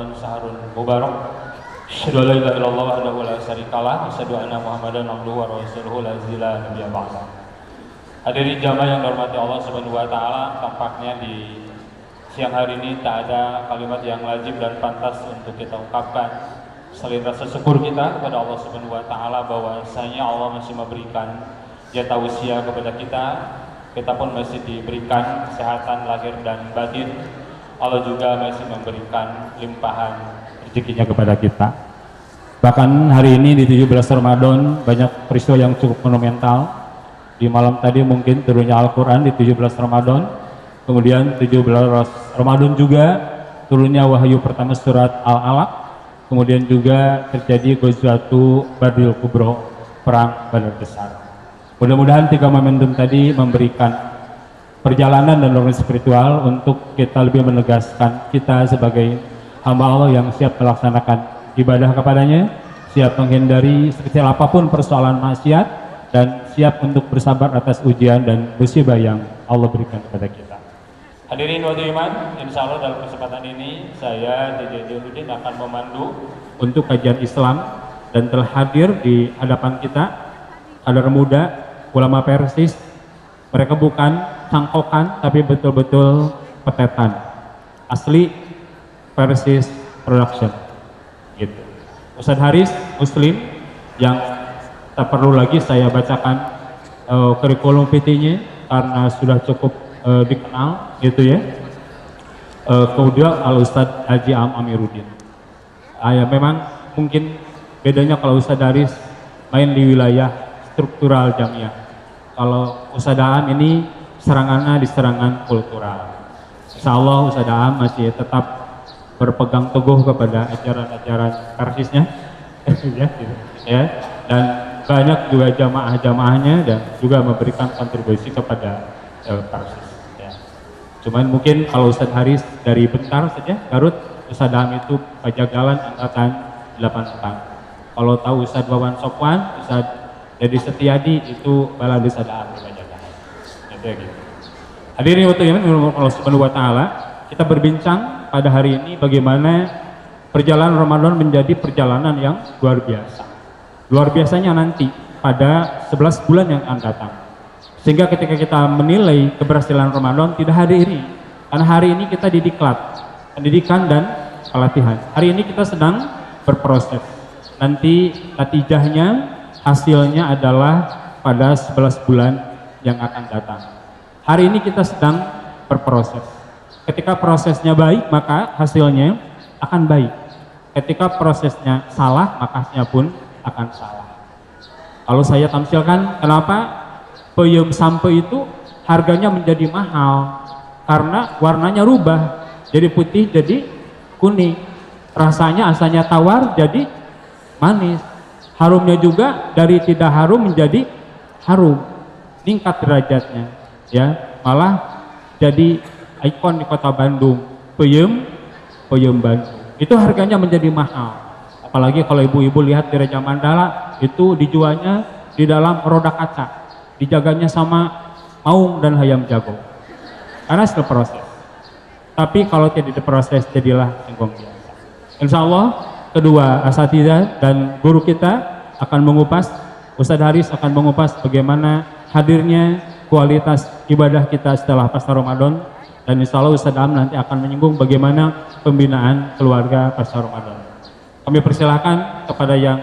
Ramadan Syahrul Mubarak. Asyhadu an la ilaha illallah wahdahu la syarikalah, asyhadu anna Muhammadan abduhu wa rasuluhu la ilaha nabiyya ba'da. Hadirin jamaah yang dihormati Allah Subhanahu wa taala, tampaknya di siang hari ini tak ada kalimat yang lazim dan pantas untuk kita ungkapkan selain rasa syukur kita kepada Allah Subhanahu wa taala bahwasanya Allah masih memberikan jatah usia kepada kita. Kita pun masih diberikan kesehatan lahir dan batin. Allah juga masih memberikan limpahan rezekinya kepada kita. Bahkan hari ini di 17 Ramadan banyak peristiwa yang cukup monumental. Di malam tadi mungkin turunnya Al-Quran di 17 Ramadan. Kemudian 17 Ramadan juga turunnya wahyu pertama surat Al-Alaq. Kemudian juga terjadi Ghazwatu Badril Kubro, perang Badar besar. Mudah-mudahan 3 momentum tadi memberikan perjalanan dan dorongan spiritual untuk kita lebih menegaskan kita sebagai hamba Allah yang siap melaksanakan ibadah kepadanya, siap menghindari sekecil apapun persoalan maksiat, dan siap untuk bersabar atas ujian dan musibah yang Allah berikan kepada kita. Hadirin wa iman, insya Allah dalam kesempatan ini saya DJ Jainuddin akan memandu untuk kajian Islam dan telah hadir di hadapan kita kader muda, ulama Persis. Mereka bukan cangkokan tapi betul-betul petetan asli Persis Production gitu. Ustadz Haris Muslim yang tak perlu lagi saya bacakan kurikulum PT-nya karena sudah cukup dikenal gitu ya. Kemudian Al Ustadz Haji Amiruddin. Ya memang mungkin bedanya kalau Ustadz Haris main di wilayah struktural jamiah. Kalau Ustadz Am ini serangannya di serangan kultural. Insya Allah Ustadz Am masih tetap berpegang teguh kepada ajaran-ajaran Persisnya, ya, dan banyak juga jamaah-jamaahnya dan juga memberikan kontribusi kepada Persis. Ya. Cuman mungkin kalau Ustadz Haris dari Bentar saja, Garut, Ustadz Am itu Pajagalan angkatan 84. Kalau tahu Ustadz Wawan Sopwan, Ustadz Jadi Setiadi itu Baladi Sadaan gitu ya gitu. Hadirin waktu yang Allah Subhanahu wa taala, kita berbincang pada hari ini bagaimana perjalanan Ramadan menjadi perjalanan yang luar biasa. Luar biasanya nanti pada 11 bulan yang akan datang. Sehingga ketika kita menilai keberhasilan Ramadan tidak hari ini. Karena hari ini kita di diklat, pendidikan dan pelatihan. Hari ini kita sedang berproses. Nanti natijahnya hasilnya adalah pada 11 bulan yang akan datang. Hari ini kita sedang berproses. Ketika prosesnya baik, maka hasilnya akan baik. Ketika prosesnya salah, maka hasilnya pun akan salah. Kalau saya tampilkan, kenapa peyem sampai itu harganya menjadi mahal? Karena warnanya rubah, jadi putih, jadi kuning. Rasanya asalnya tawar, jadi manis. Harumnya juga dari tidak harum menjadi harum, meningkat derajatnya, ya, malah jadi ikon di kota Bandung, peyem Bandung. Itu harganya menjadi mahal. Apalagi kalau ibu-ibu lihat di Raja Mandala, itu dijualnya di dalam roda kaca, dijaganya sama maung dan hayam jago. Karena sudah proses. Tapi kalau tidak diproses, jadilah singkong biasa. Insya Allah kedua asatidzah dan guru kita akan mengupas, Ustadz Haris akan mengupas bagaimana hadirnya kualitas ibadah kita setelah pasca Ramadan, dan insya Allah Ustadz Am nanti akan menyinggung bagaimana pembinaan keluarga pasca Ramadan. Kami persilahkan kepada yang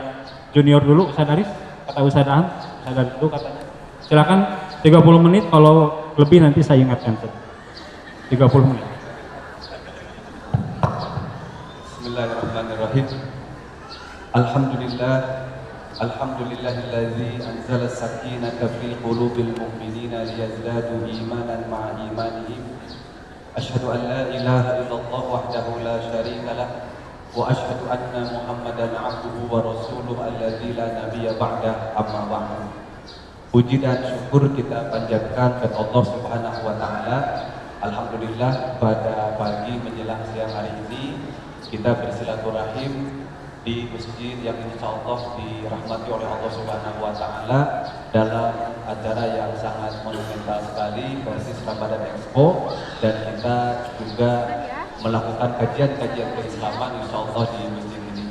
junior dulu, Ustadz Haris, kata Ustadz Am, Ustadz Haris dulu katanya. Silakan 30 menit, kalau lebih nanti saya ingatkan. 30 menit. Bismillahirrahmanirrahim. Alhamdulillahilladzi anzala as-sakinata fi qulubil mu'minina liyazdadu imanan ma'a imanihim. Asyhadu an la ilaha illallah wahdahu la syarika lah wa asyhadu anna Muhammadan abduhu wa rasuluhu alladzi la nabiyya ba'dah, amma ba'du. Puji dan syukur kita panjatkan kepada Allah Subhanahu wa taala. Alhamdulillah pada pagi menjelang siang hari ini kita bersilaturahim di masjid yang insya Allah dirahmati oleh Allah Subhanahu wa taala dalam acara yang sangat monumental sekali, Persis Ramadan Expo, dan kita juga melakukan kajian-kajian keislaman insya Allah di masjid ini.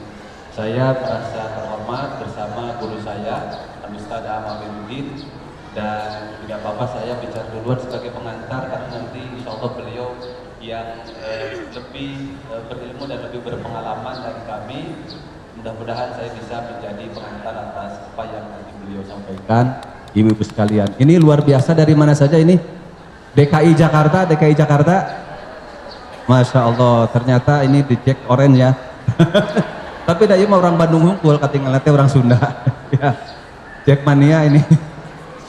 Saya merasa terhormat bersama guru saya Al-Ustaz Amiruddin, dan tidak apa-apa saya bicara duluan sebagai pengantar karena nanti insya Allah beliau yang lebih berilmu dan lebih berpengalaman dari kami. Mudah-mudahan saya bisa menjadi pengantar atas apa yang nanti beliau sampaikan. Ibu-ibu sekalian, ini luar biasa. Dari mana saja ini? DKI Jakarta, DKI Jakarta. Masya Allah, ternyata ini dicek orange ya. Tapi dah mah orang Bandung hungkul, katinggal nanti orang Sunda. Ya, Jack mania ini.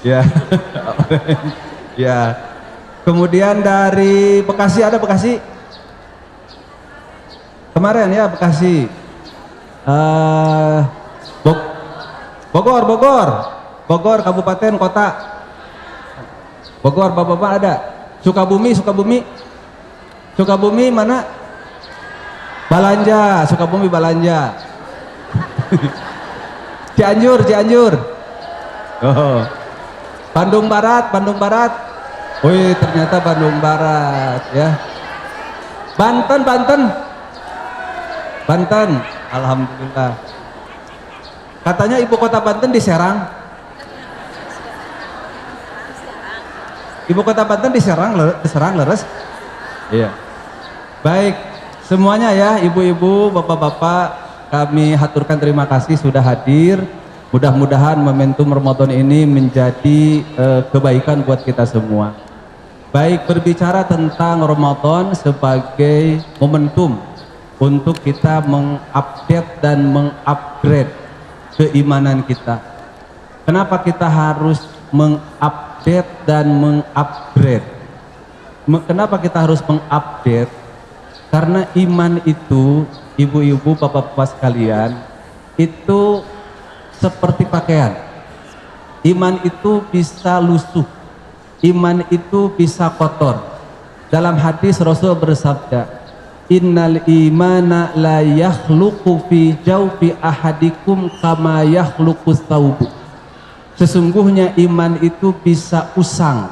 Ya, ya. Kemudian dari Bekasi, ada Bekasi? Kemarin ya Bekasi. Bogor, kabupaten, kota. Bogor, bapak-bapak ada. Sukabumi mana? Balanja, Sukabumi Balanja. Cianjur. Oh. Bandung Barat. Wih, ternyata Bandung Barat ya. Banten. Alhamdulillah. Katanya ibu kota Banten di Serang. Ibu kota Banten di Serang leres. Iya. Baik, semuanya ya, ibu-ibu, bapak-bapak, kami haturkan terima kasih sudah hadir. Mudah-mudahan momentum Ramadan ini menjadi kebaikan buat kita semua. Baik, berbicara tentang Ramadan sebagai momentum untuk kita mengupdate dan mengupgrade keimanan kita. Kenapa kita harus mengupdate dan mengupgrade? Kenapa kita harus mengupdate? Karena iman itu, ibu-ibu, bapak-bapak sekalian, itu seperti pakaian. Iman itu bisa lusuh, iman itu bisa kotor. Dalam hadis Rasul bersabda, innal imana la yakhluqu fi jawfi ahadikum kama yakhluqu thawbu. Sesungguhnya iman itu bisa usang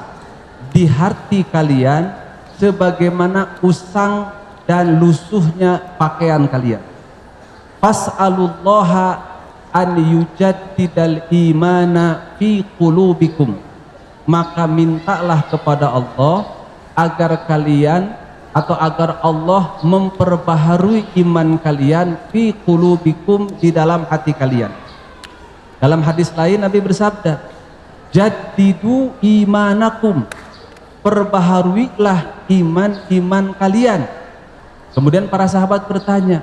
di hati kalian sebagaimana usang dan lusuhnya pakaian kalian. Fas'alullaha an yujaddidal imana fi qulubikum. Maka mintalah kepada Allah agar kalian atau agar Allah memperbaharui iman kalian fi qulubikum, di dalam hati kalian. Dalam hadis lain Nabi bersabda, jaddidu imanakum, perbaharuilah iman kalian. Kemudian para sahabat bertanya,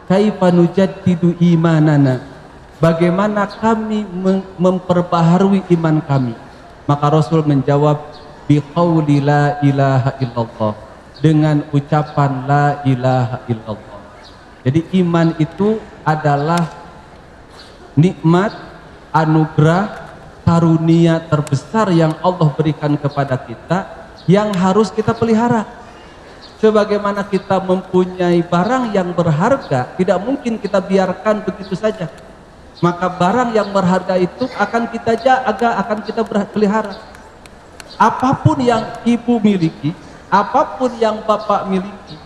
kaifa nujaddidu imanana, bagaimana kami memperbaharui iman kami? Maka Rasul menjawab, biqauli la ilaha illallah, dengan ucapan la ilaha illallah. Jadi iman itu adalah nikmat, anugerah, karunia terbesar yang Allah berikan kepada kita, yang harus kita pelihara. Sebagaimana kita mempunyai barang yang berharga, tidak mungkin kita biarkan begitu saja. Maka barang yang berharga itu akan kita jaga, akan kita pelihara. Apapun yang ibu miliki, apapun yang bapak miliki,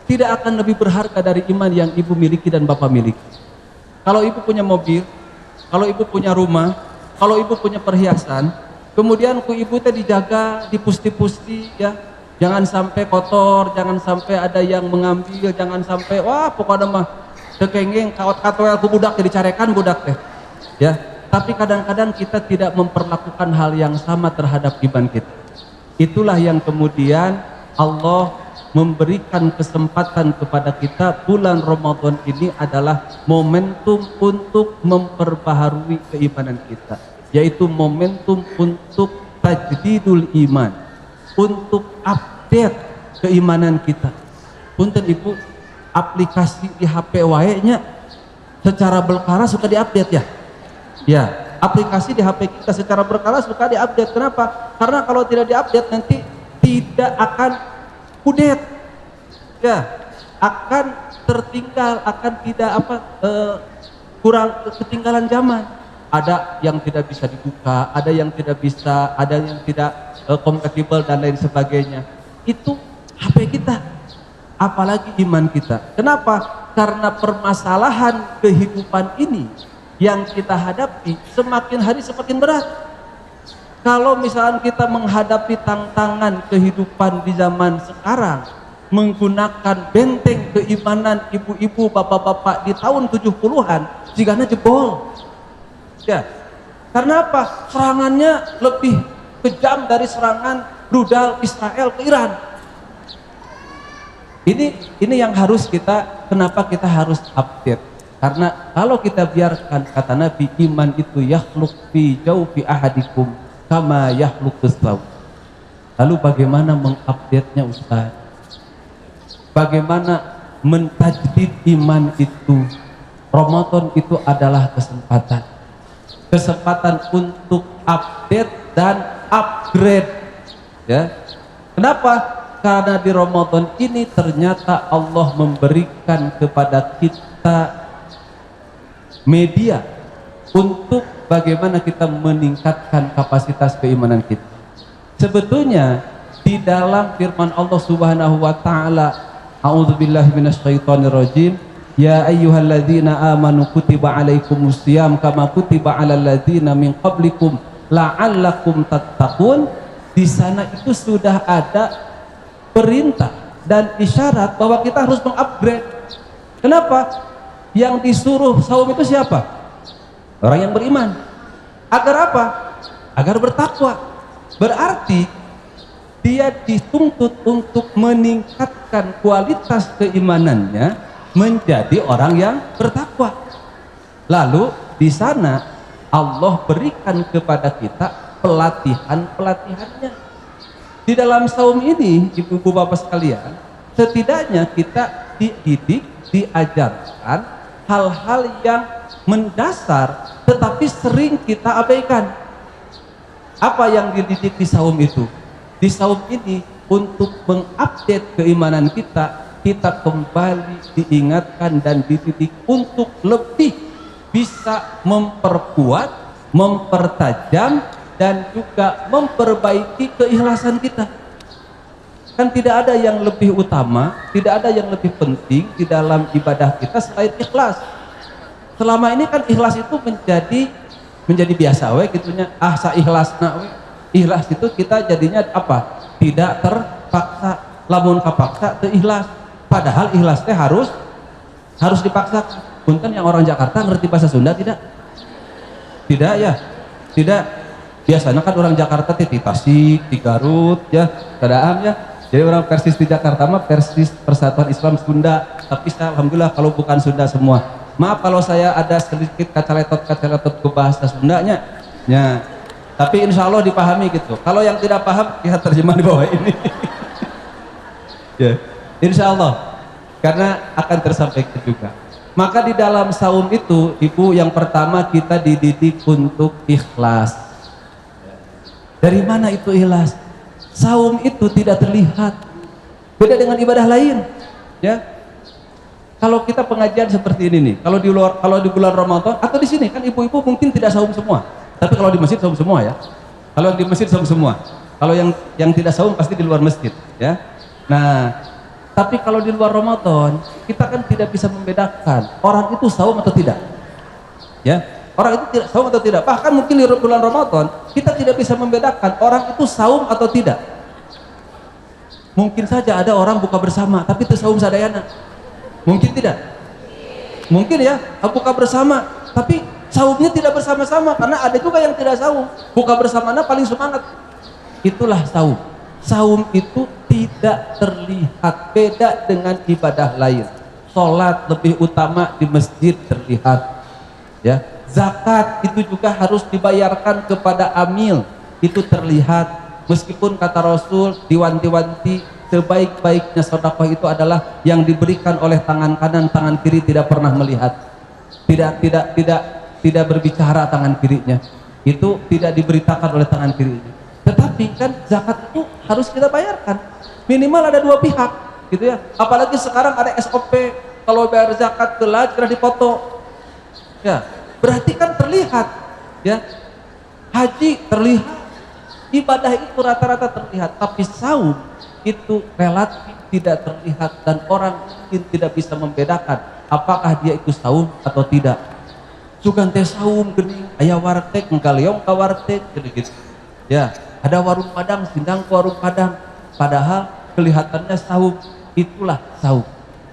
tidak akan lebih berharga dari iman yang ibu miliki dan bapak miliki. Kalau ibu punya mobil, kalau ibu punya rumah, kalau ibu punya perhiasan, kemudian ku ibu teh dijaga, dipusti-pusti ya. Jangan sampai kotor, jangan sampai ada yang mengambil, jangan sampai wah pokoknya mah tekengeng kawat-kawat ku budak jadi carekan budak teh. Ya, tapi kadang-kadang kita tidak memperlakukan hal yang sama terhadap iman kita. Itulah yang kemudian Allah memberikan kesempatan kepada kita. Bulan Ramadan ini adalah momentum untuk memperbaharui keimanan kita, yaitu momentum untuk tajdidul iman, untuk update keimanan kita. Punten ibu, aplikasi di HP wae nya secara berkala suka diupdate ya. Ya, aplikasi di HP kita secara berkala suka diupdate. Kenapa? Karena kalau tidak diupdate nanti tidak akan update. Ya, akan tertinggal, akan tidak kurang ketinggalan zaman. Ada yang tidak bisa dibuka, ada yang tidak bisa, ada yang tidak kompatibel dan lain sebagainya. Itu HP kita. apalagi iman kita. Kenapa? Karena permasalahan kehidupan ini yang kita hadapi semakin hari semakin berat. Kalau misalnya kita menghadapi tantangan kehidupan di zaman sekarang menggunakan benteng keimanan ibu-ibu, bapak-bapak di tahun 70-an, jigana jebol. Ya. Karena apa? Serangannya lebih kejam dari serangan rudal Israel ke Iran. Ini yang harus kenapa kita harus update? Karena kalau kita biarkan, kata Nabi, iman itu yakhluq fi jawfi ahadikum kama yakhluqus saw. Lalu bagaimana mengupdate-nya, Ustaz? Bagaimana mentajdid iman itu? Ramadan itu adalah kesempatan untuk update dan upgrade, ya. Kenapa? Karena di Ramadan ini ternyata Allah memberikan kepada kita media untuk bagaimana kita meningkatkan kapasitas keimanan kita. Sebetulnya di dalam firman Allah Subhanahu wa taala, a'udzubillahi minasyaitonirrajim, ya ayyuhalladzina amanu kutiba alaikumusiyam kama kutiba alal ladzina min qablikum la'allakum tattaqun. Di sana itu sudah ada perintah dan isyarat bahwa kita harus mengupgrade. Kenapa? Yang disuruh saum itu siapa? Orang yang beriman. Agar apa? Agar bertakwa. Berarti dia dituntut untuk meningkatkan kualitas keimanannya menjadi orang yang bertakwa. Lalu di sana Allah berikan kepada kita pelatihannya. Di dalam saum ini, ibu-ibu bapak sekalian, setidaknya kita dididik, diajarkan hal-hal yang mendasar tetapi sering kita abaikan. Apa yang dididik di saum itu? Di saum ini untuk mengupdate keimanan kita kembali diingatkan dan dididik untuk lebih bisa memperkuat, mempertajam dan juga memperbaiki keikhlasan kita. Kan tidak ada yang lebih utama, tidak ada yang lebih penting di dalam ibadah kita selain ikhlas. Selama ini kan ikhlas itu menjadi biasa we gitunya, sa ikhlasna we. Ikhlas itu kita jadinya apa? Tidak terpaksa, lamun kapaksa teu ikhlas. Padahal ikhlas teh harus dipaksa. Punten yang orang Jakarta ngerti bahasa Sunda tidak? Tidak ya? Tidak. Biasanya kan orang Jakarta di Tasik, di Garut, ya, keadaan ya. Jadi orang Persis di Jakarta mah Persis Persatuan Islam Sunda. Tapi saya alhamdulillah kalau bukan Sunda semua. Maaf kalau saya ada sedikit kacaletot ke bahasa Sundanya. Ya. Tapi insya Allah dipahami gitu. Kalau yang tidak paham lihat terjemah di bawah ini. Ya, insya Allah. Karena akan tersampaikan juga. Maka di dalam saum itu, ibu, yang pertama kita dididik untuk ikhlas. Dari mana itu ikhlas? Saum itu tidak terlihat. Beda dengan ibadah lain, ya. Kalau kita pengajian seperti ini nih, kalau di bulan Ramadan atau di sini kan ibu-ibu mungkin tidak saum semua. Tapi kalau di masjid saum semua ya. Kalau di masjid saum semua. Kalau yang tidak saum pasti di luar masjid, ya. Nah, tapi kalau di luar Ramadan, kita kan tidak bisa membedakan orang itu saum atau tidak. Ya. Orang itu tidak saum atau tidak. Bahkan mungkin di bulan Ramadan kita tidak bisa membedakan orang itu saum atau tidak. Mungkin saja ada orang buka bersama tapi itu saum sadayana. Mungkin tidak. Mungkin ya buka bersama tapi saumnya tidak bersama-sama, karena ada juga yang tidak saum. Buka bersamanya paling semangat. Itulah saum. Saum itu tidak terlihat, beda dengan ibadah lain. Sholat lebih utama di masjid terlihat. Ya. Zakat itu juga harus dibayarkan kepada amil, itu terlihat. Meskipun kata Rasul diwanti-wanti, sebaik-baiknya sedekah itu adalah yang diberikan oleh tangan kanan, tangan kiri tidak pernah melihat. Tidak berbicara tangan kirinya. Itu tidak diberitakan oleh tangan kirinya. Tetapi kan zakat itu harus kita bayarkan. Minimal ada dua pihak, gitu ya. Apalagi sekarang ada SOP, kalau bayar zakat telat kena dipoto. Ya. Berarti kan terlihat, ya. Haji terlihat, Ibadah itu rata-rata terlihat, tapi saum itu relatif tidak terlihat dan orang mungkin tidak bisa membedakan apakah dia itu saum atau tidak. Sugan teh saum geuning aya warteg engkaliong ka warteg gitu. Ya, ada warung Padang sindang ke warung Padang, padahal kelihatannya saum. Itulah saum.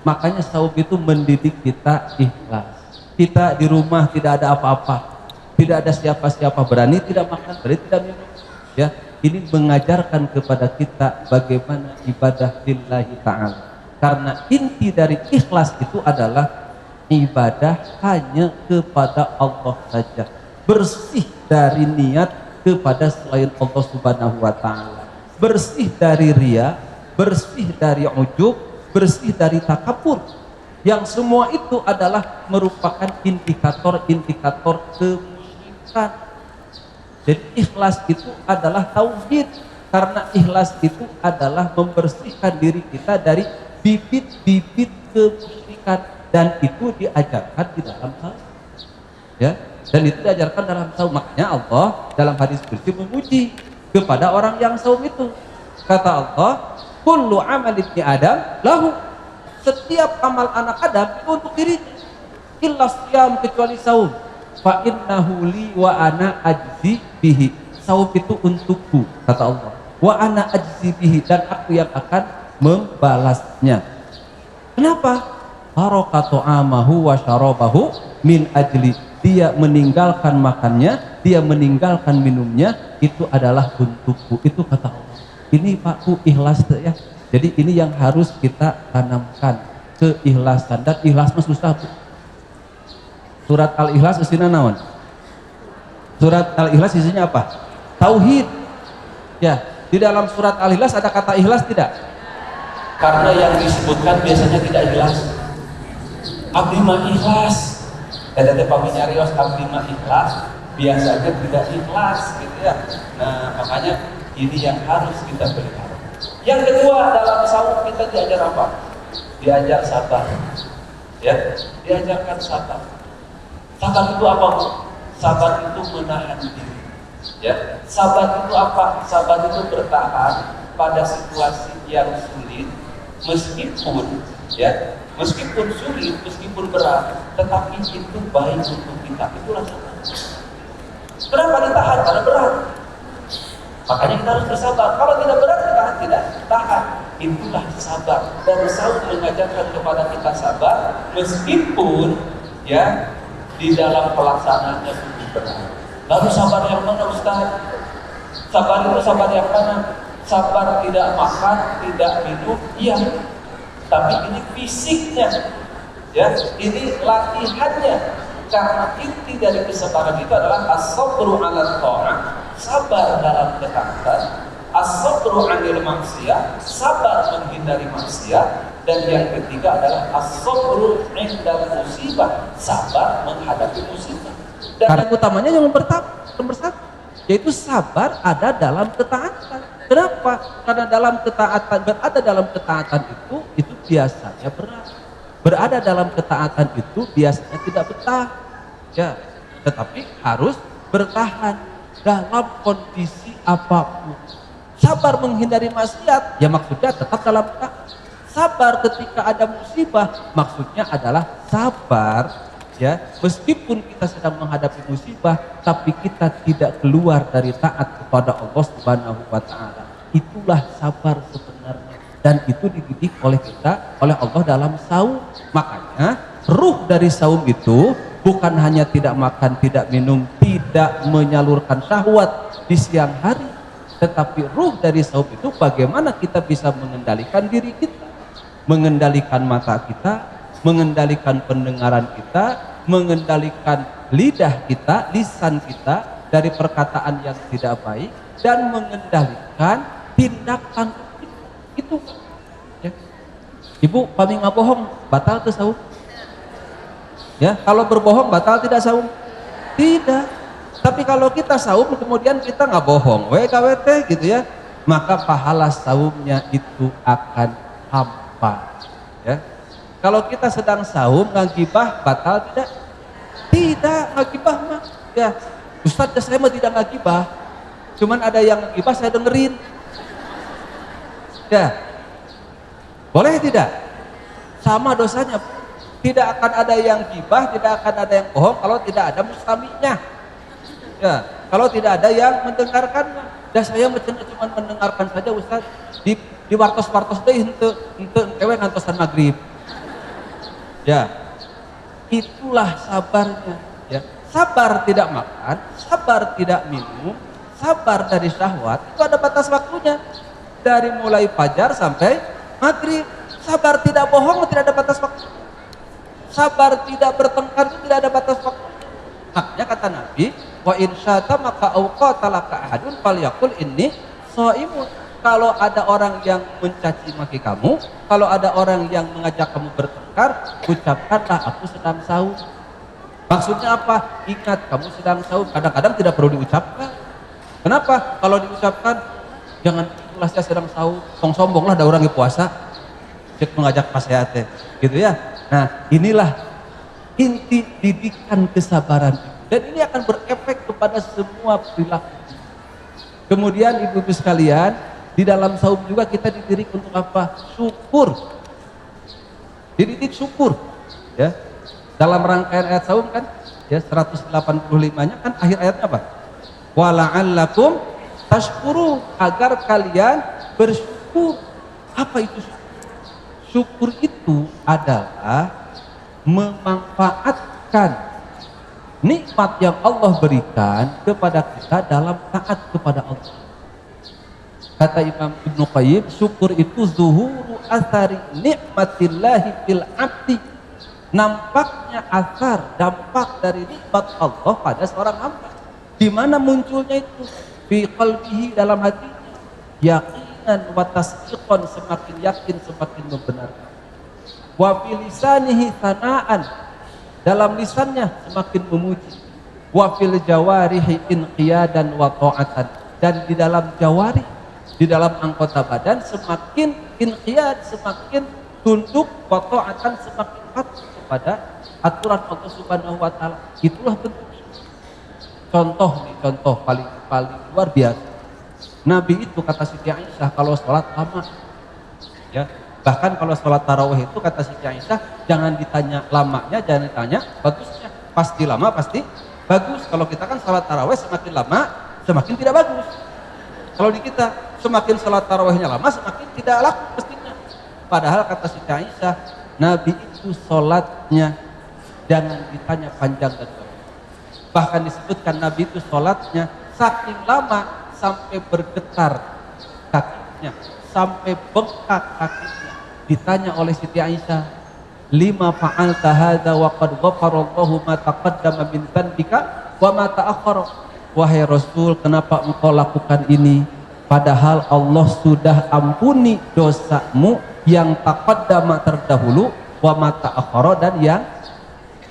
Makanya saum itu mendidik kita ikhlas. Kita di rumah tidak ada apa-apa, tidak ada siapa-siapa, berani tidak makan, berani tidak minum. Ya, ini mengajarkan kepada kita bagaimana ibadah lillahi ta'ala. Karena inti dari ikhlas itu adalah ibadah hanya kepada Allah saja, bersih dari niat kepada selain Allah Subhanahu wa ta'ala, bersih dari riya, bersih dari ujub, bersih dari takabur, yang semua itu adalah merupakan indikator-indikator kemusyrikan. Jadi ikhlas itu adalah tauhid, karena ikhlas itu adalah membersihkan diri kita dari bibit-bibit kemusyrikan. Dan itu diajarkan di dalam saum, ya. Dan itu diajarkan dalam saum. Makanya Allah dalam hadis qudsi memuji kepada orang yang saum itu. Kata Allah, kullu amal ibni Adam lahu. Setiap amal anak Adam itu untuk dirinya. Illa siyam, kecuali saum. Fa innahu li wa ana ajzi bihi. Saum itu untukku, kata Allah. Wa ana ajzi bihi, dan aku yang akan membalasnya. Kenapa? Harakatu amahu wa syarabahu min ajli. Dia meninggalkan makannya, dia meninggalkan minumnya, itu adalah untukku. Itu kata Allah. Ini Pakku ikhlas ya. Jadi ini yang harus kita tanamkan, keikhlasan. Dan ikhlas mah susah. Surat Al-Ikhlas isinya naon? Surat Al-Ikhlas isinya apa? Tauhid. Ya, di dalam surat Al-Ikhlas ada kata ikhlas tidak? Karena yang disebutkan biasanya tidak ikhlas. Abdi mah ikhlas, ada paminyarios abdi mah ikhlas, biasanya tidak ikhlas gitu ya. Nah makanya ini yang harus kita pelihara. Yang kedua, dalam saum kita diajar apa? Diajar sabar, ya, diajarkan sabar. Sabar itu apa? Sabar itu menahan diri, ya. Sabar itu apa? Sabar itu bertahan pada situasi yang sulit, meskipun ya, meskipun sulit, meskipun berat, tetapi itu baik untuk kita. Itulah sabar. Kenapa ditahan? Karena berat. Makanya kita harus bersabar. Kalau tidak berat, kita tidak tahan. Itulah sabar. Dan saum mengajarkan kepada kita sabar, meskipun ya di dalam pelaksanaannya itu berat. Lalu sabar yang mana, Ustaz? Sabar itu sabar yang mana? Sabar tidak makan, tidak minum, iya. Tapi ini fisiknya, ya, ini latihannya. Karena inti dari kesabaran itu adalah as-sabru 'ala ta'ah, sabar dalam ketaatan, as-sabru 'anil maksiat, sabar menghindari maksiat, dan yang ketiga adalah as-sabru 'inda musibah, sabar menghadapi musibah. Dan karena utamanya yang nomor satu, yaitu sabar ada dalam ketaatan. Kenapa? Karena dalam ketaatan, berada dalam ketaatan itu biasanya berat. Berada dalam ketaatan itu biasanya tidak betah. Ya, tetapi harus bertahan dalam kondisi apapun. Sabar menghindari maksiat, ya maksudnya tetap dalam ketaatan. Sabar ketika ada musibah, maksudnya adalah sabar ya, meskipun kita sedang menghadapi musibah, tapi kita tidak keluar dari taat kepada Allah Subhanahu wa ta'ala. Itulah sabar sebenarnya, dan itu dididik oleh kita, oleh Allah dalam saum. Makanya ruh dari saum itu bukan hanya tidak makan, tidak minum, tidak menyalurkan syahwat di siang hari, tetapi ruh dari saum itu bagaimana kita bisa mengendalikan diri kita, mengendalikan mata kita, mengendalikan pendengaran kita, mengendalikan lidah kita, lisan kita dari perkataan yang tidak baik, dan mengendalikan tindakan itu. Ya. Ibu pami ngabohong batal tuh saum? Ya, kalau berbohong batal tidak saum? Tidak. Tapi kalau kita saum kemudian kita ngabohong, WKWT gitu ya, maka pahala saumnya itu akan hampa. Ya. Kalau kita sedang saum ngagibah batal tidak? Tidak, ngagibah mah. Ya, Ustaz saya mah tidak ngagibah. Cuman ada yang gibah saya dengerin. Ya. Boleh tidak? Sama dosanya. Tidak akan ada yang gibah, tidak akan ada yang bohong kalau tidak ada mustami'nya. Ya, kalau tidak ada yang mendengarkannya. Dan saya cuma mendengarkan saja Ustaz di wartos-wartos deh henteu ewe ngantosan maghrib. Ya. Itulah sabarnya, ya. Sabar tidak makan, sabar tidak minum, sabar dari syahwat, itu ada batas waktunya. Dari mulai fajar sampai maghrib. Sabar tidak bohong tidak ada batas waktu. Sabar tidak bertengkar itu tidak ada batas waktu. Makanya kata Nabi, wa in syata maka auqatalaka ahadun falyaqul inni shaimun. Kalau ada orang yang mencaci maki kamu, kalau ada orang yang mengajak kamu bertengkar, ucapkanlah aku sedang saum. Maksudnya apa? Ingat kamu sedang saum. Kadang-kadang tidak perlu diucapkan. Kenapa? Kalau diucapkan, jangan itulah saya sedang saum. Sombonglah ada orang yang puasa. Cek mengajak nasihat gitu ya. Nah, inilah inti didikan kesabaran itu. Dan ini akan berefek kepada semua perilaku. Kemudian ibu-ibu sekalian, di dalam saum juga kita dididik untuk apa? Syukur. Dididik syukur, ya. Dalam rangkaian ayat saum kan, ya 185-nya kan akhir ayatnya apa? Wala'allakum tashkurun, agar kalian bersyukur. Apa itu syukur? Syukur itu adalah memanfaatkan nikmat yang Allah berikan kepada kita dalam taat kepada Allah. Kata Imam Ibnu Qayyim, syukur itu zuhuru athari nikmatillahi fil abdi. Nampaknya asar, dampak dari nikmat Allah pada seorang hamba. Di mana munculnya itu? Fi qalbihi, dalam hatinya. Yaqinan wa tasdiqan, semakin yakin semakin membenarkan. Wa fi lisanihi sanaan, dalam lisannya semakin memuji. Wa fil jawarihi inqiyadan wa ta'atan, dan di dalam jawari, di dalam anggota badan semakin inqiyad, semakin tunduk, wa ta'atan, semakin patuh kepada aturan Allah Subhanahu wa taala. Itulah bentuk. Contoh nih, contoh paling luar biasa. Nabi itu kata Siti Aisyah kalau sholat lama, ya. Bahkan kalau sholat tarawih itu kata Siti Aisyah jangan ditanya lamanya, jangan ditanya bagusnya. Pasti lama, pasti bagus. Kalau kita kan sholat tarawih semakin lama semakin tidak bagus. Kalau di kita semakin sholat tarawihnya lama semakin tidak laku mestinya. Padahal kata Siti Aisyah, Nabi itu sholatnya jangan ditanya panjang dan bagus. Bahkan disebutkan Nabi itu sholatnya saking lama sampai bergetar kakinya, sampai bengkak kakinya. Ditanya oleh Siti Aisyah, lima fa'alta hadza wa qad ghafarallahu ma taqaddama min dhanbika wa ma ta'akhkhara. Wahai Rasul, kenapa engkau lakukan ini padahal Allah sudah ampuni dosamu yang taqaddama terdahulu, wa ma ta'akhkhara, dan yang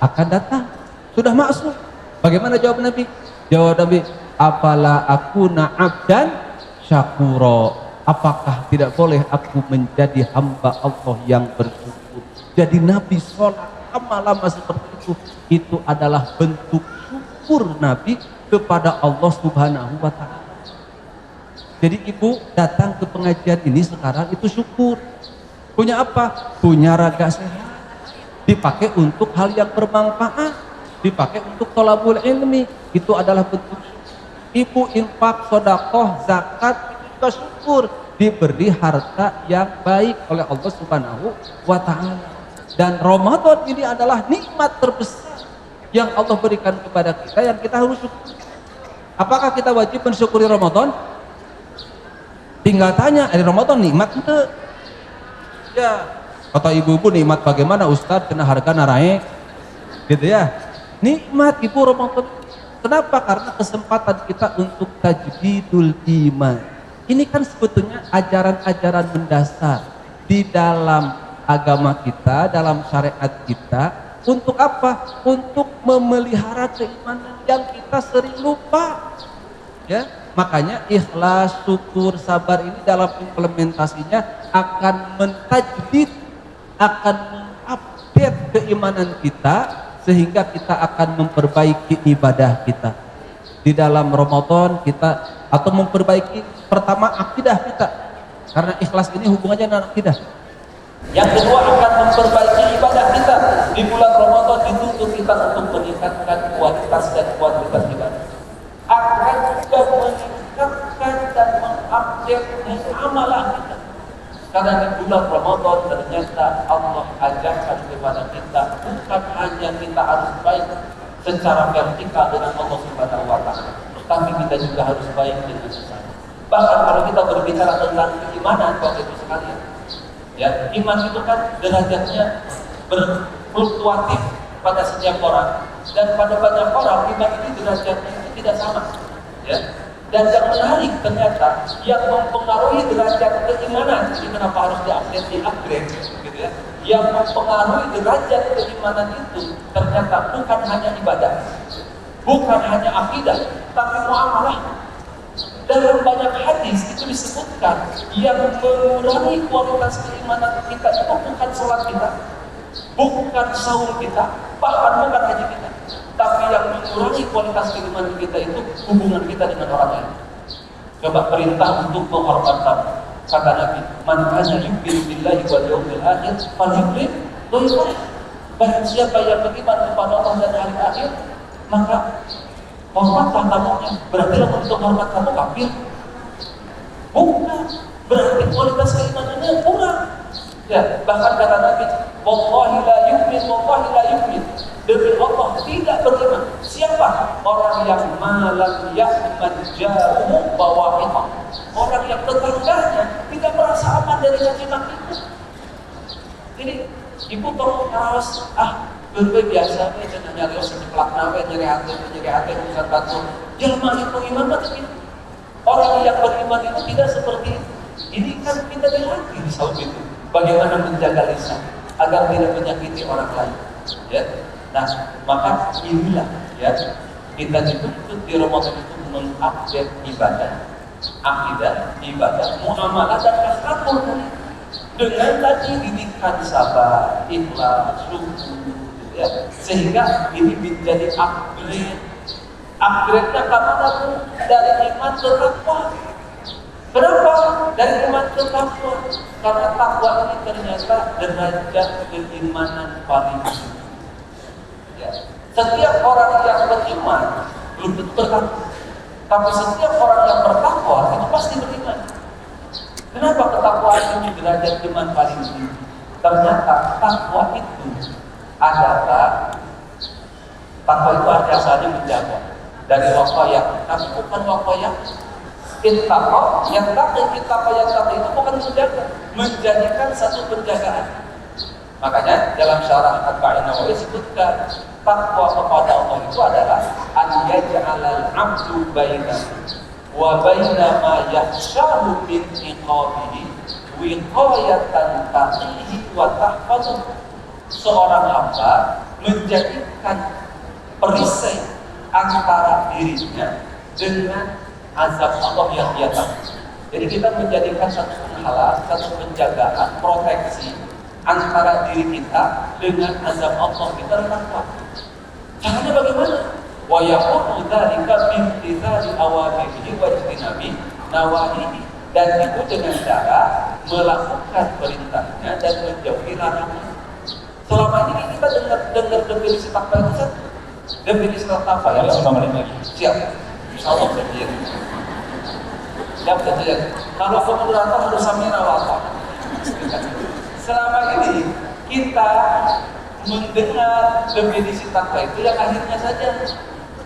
akan datang. Sudah maksud. Bagaimana jawab Nabi? Jawab Nabi, afala akuna abdan syakura. Apakah tidak boleh aku menjadi hamba Allah yang bersyukur? Jadi Nabi sholat lama-lama seperti itu adalah bentuk syukur Nabi kepada Allah Subhanahu wa ta'ala. Jadi ibu datang ke pengajian ini sekarang itu syukur. Punya apa? Punya raga sehat. Dipakai untuk hal yang bermanfaat. Dipakai untuk thalabul ilmi. Itu adalah bentuk syukur. Ibu infak, sedekah, zakat, itu juga syukur. Diberi harta yang baik oleh Allah Subhanahu wa ta'ala. Dan Ramadan ini adalah nikmat terbesar yang Allah berikan kepada kita, yang kita harus syukur. Apakah kita wajib mensyukuri Ramadan? Tinggal tanya, ada Ramadan nikmat itu? Ya, kata ibu-ibu, nikmat bagaimana Ustadz, kena harga naik gitu ya. Nikmat ibu Ramadan. Kenapa? Karena kesempatan kita untuk tajdidul iman. Ini kan sebetulnya ajaran-ajaran mendasar di dalam agama kita, dalam syariat kita. Untuk apa? Untuk memelihara keimanan yang kita sering lupa. Ya, makanya ikhlas, syukur, sabar ini dalam implementasinya akan mentajdid, akan mengupdate keimanan kita, sehingga kita akan memperbaiki ibadah kita. Di dalam Ramadan kita atau memperbaiki pertama akidah kita, karena ikhlas ini hubungannya dengan akidah. Yang kedua akan memperbaiki ibadah kita. Di bulan Ramadan dituntut kita untuk meningkatkan kualitas dan kuantitas ibadah. Akan juga meningkatkan dan mengupdate amalan kita. Karena di bulan Ramadan ternyata Allah ajarkan kepada kita bukan hanya kita harus baik secara vertikal dengan Allah Subhanahu wa taala, tapi kita juga harus baik dengan sesama. Bahkan kalau kita berbicara tentang keimanan, Bapak Ibu sekalian, ya, iman itu kan derajatnya berfluktuatif pada setiap orang, dan pada banyak orang iman ini derajatnya itu tidak sama, ya. Dan yang menarik ternyata yang mempengaruhi derajat keimanan, ini kenapa harus di-upgrade, gitu ya? Yang mempengaruhi derajat keimanan itu ternyata bukan hanya ibadah, bukan hanya akidah, tapi muamalah. Dalam banyak hadis itu disebutkan yang mengurangi kualitas keimanan kita itu bukan sholat kita, bukan saum kita, bahkan bukan haji kita, tapi yang mengurangi kualitas keimanan kita itu hubungan kita dengan orang lain. Coba perintah untuk menghormatkan, kata Nabi, man kana yu'minu billahi wal yawmil akhir falyukrim dhaifahu. Barang siapa yang beriman kepada Allah dan hari akhir, maka hormatlah tamunya. Berarti untuk hormat kamu kafir? Bukan. Berarti kualitas keimanannya kurang. Ya, bahkan kata Nabi, wallahi la yu'min, wallahi la yu'min. Demi Allah tidak beriman. Siapa? Orang yang malam ya'man ja'u bawa'iqah. Orang yang tetangganya tidak merasa aman dari caci maki itu. Jadi, ibu tolong harus berbaik biasa, jangan nyari sejeplak nawe, nyari hati urusan batu. Jelma itu iman betul. Orang yang beriman itu tidak seperti itu. Ini kan kita dilatih di saum itu. Bagaimana menjaga lisan agar tidak menyakiti orang lain. Ya. Nah, maka inilah ya kita dituntut di Ramadan itu mengupdate ibadah, akidah, ibadah, muamalah dan akhlak dengan tadi didikan sabar, ikhlas, syukur. Ya, sehingga ini menjadi upgrade-nya karena dari iman ke takwa. Kenapa? Dari iman ke takwa. Karena takwa ini ternyata derajat keimanan paling tinggi. Ya. Setiap orang yang beriman belum tentu bertakwa, tapi setiap orang yang bertakwa itu pasti beriman. Kenapa ketakwaan ini derajat iman paling tinggi? Ternyata takwa itu adalah takwa itu asalnya menjaga dari waqayah, tapi bukan waqayah ittaqah. Yang taqwa itu bukan menjaga, menjadikan satu penjagaan. Makanya dalam syarah Arba'in Nawawi disebutkan takwa kepada Allah itu adalah an yaj'alal 'abdu bainahu wa baina ma yakhshahu min iqabihi wiqayatan taqihi wa tahfazuhu. Seorang hamba menjadikan perisai antara dirinya dengan azab Allah yang dia takut. Jadi kita menjadikan satu penghalang, satu penjagaan, proteksi antara diri kita dengan azab Allah. Kita takut. Caranya bagaimana? Wa yaqulu dzalika bimtithali awamirihi wa ijtinabi nawahihi. Dan itu dengan cara melakukan perintahnya dan menjauhi larangannya. Selama ini kita dengar definisi takwa itu kan? Definisi takwa ya 5 menit lagi. Siap. Insyaallah berjaya. Siap berjaya. Kalau moderator harus sampai rawat. Selama ini kita mendengar definisi takwa itu yang akhirnya saja.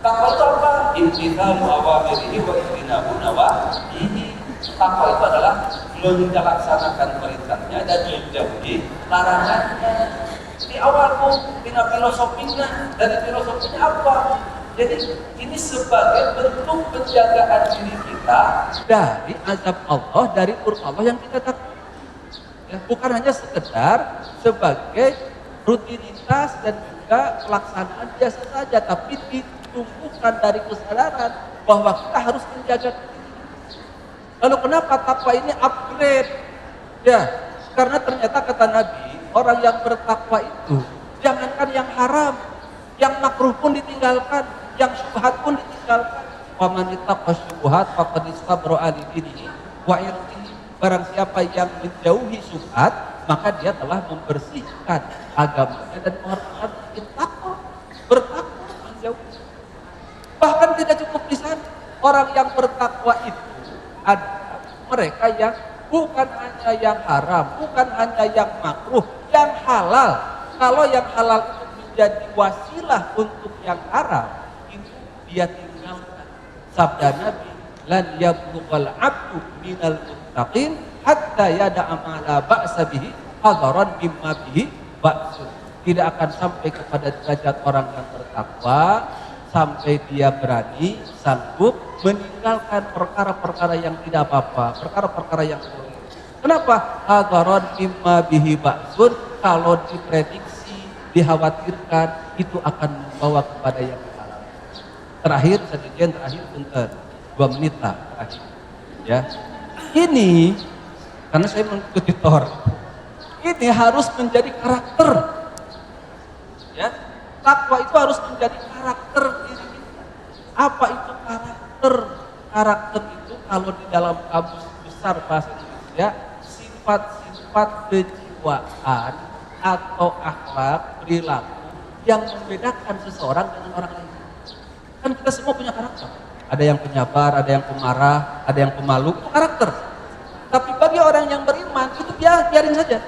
Takwa itu apa? Imtithalu awamirihi wa ijtinabu nawahihi. Takwa itu adalah melaksanakan perintahnya dan menjauhi larangannya. Di awalku dengan filosofinya, dari filosofinya apa? Jadi ini sebagai bentuk penjagaan diri kita dari azab Allah, dari murka Allah yang kita takut. Ya, bukan hanya sekedar sebagai rutinitas dan juga pelaksanaan biasa saja, tapi ditumbuhkan dari kesadaran bahwa kita harus menjaga diri. Lalu kenapa takwa ini upgrade? Ya, karena ternyata kata Nabi, orang yang bertakwa itu jangankan yang haram, yang makruh pun ditinggalkan, yang syubhat pun ditinggalkan. Wa man ittaqa syubhat faqad istabra li dinihi wa irdihi. Barang siapa yang menjauhi syubhat, maka dia telah membersihkan agamanya dan kehormatan. Ittaqa, bertakwa, menjauhi. Bahkan tidak cukup di sana. Orang yang bertakwa itu ada mereka yang bukan hanya yang haram, bukan hanya yang makruh, yang halal. Kalau yang halal itu menjadi wasilah untuk yang haram, itu dia tinggalkan. Sabda Nabi, lan yablughal abdu minal muttaqin hatta yada'a ma la ba'sa bihi hadaran mimma bihi ba'sun. Tidak akan sampai kepada derajat orang yang bertakwa sampai dia berani, sanggup meninggalkan perkara-perkara yang tidak apa-apa, perkara-perkara yang boleh. Kenapa? Hadaran mimma bihi ba'sun. Kalau diprediksi, dikhawatirkan, itu akan membawa kepada yang salah. Terakhir, sedikit terakhir, bentar, 2 menit lah terakhir. Ya, ini karena saya mengikuti Tor, ini harus menjadi karakter. Ya, takwa itu harus menjadi karakter diri kita. Apa itu karakter? Karakter itu kalau di dalam kamus besar bahasa Indonesia, sifat-sifat kejiwaan atau akhlak, perilaku yang membedakan seseorang dengan orang lain. Kan kita semua punya karakter. Ada yang penyabar, ada yang pemarah, ada yang pemalu, itu karakter. Tapi bagi orang yang beriman, itu biarin saja.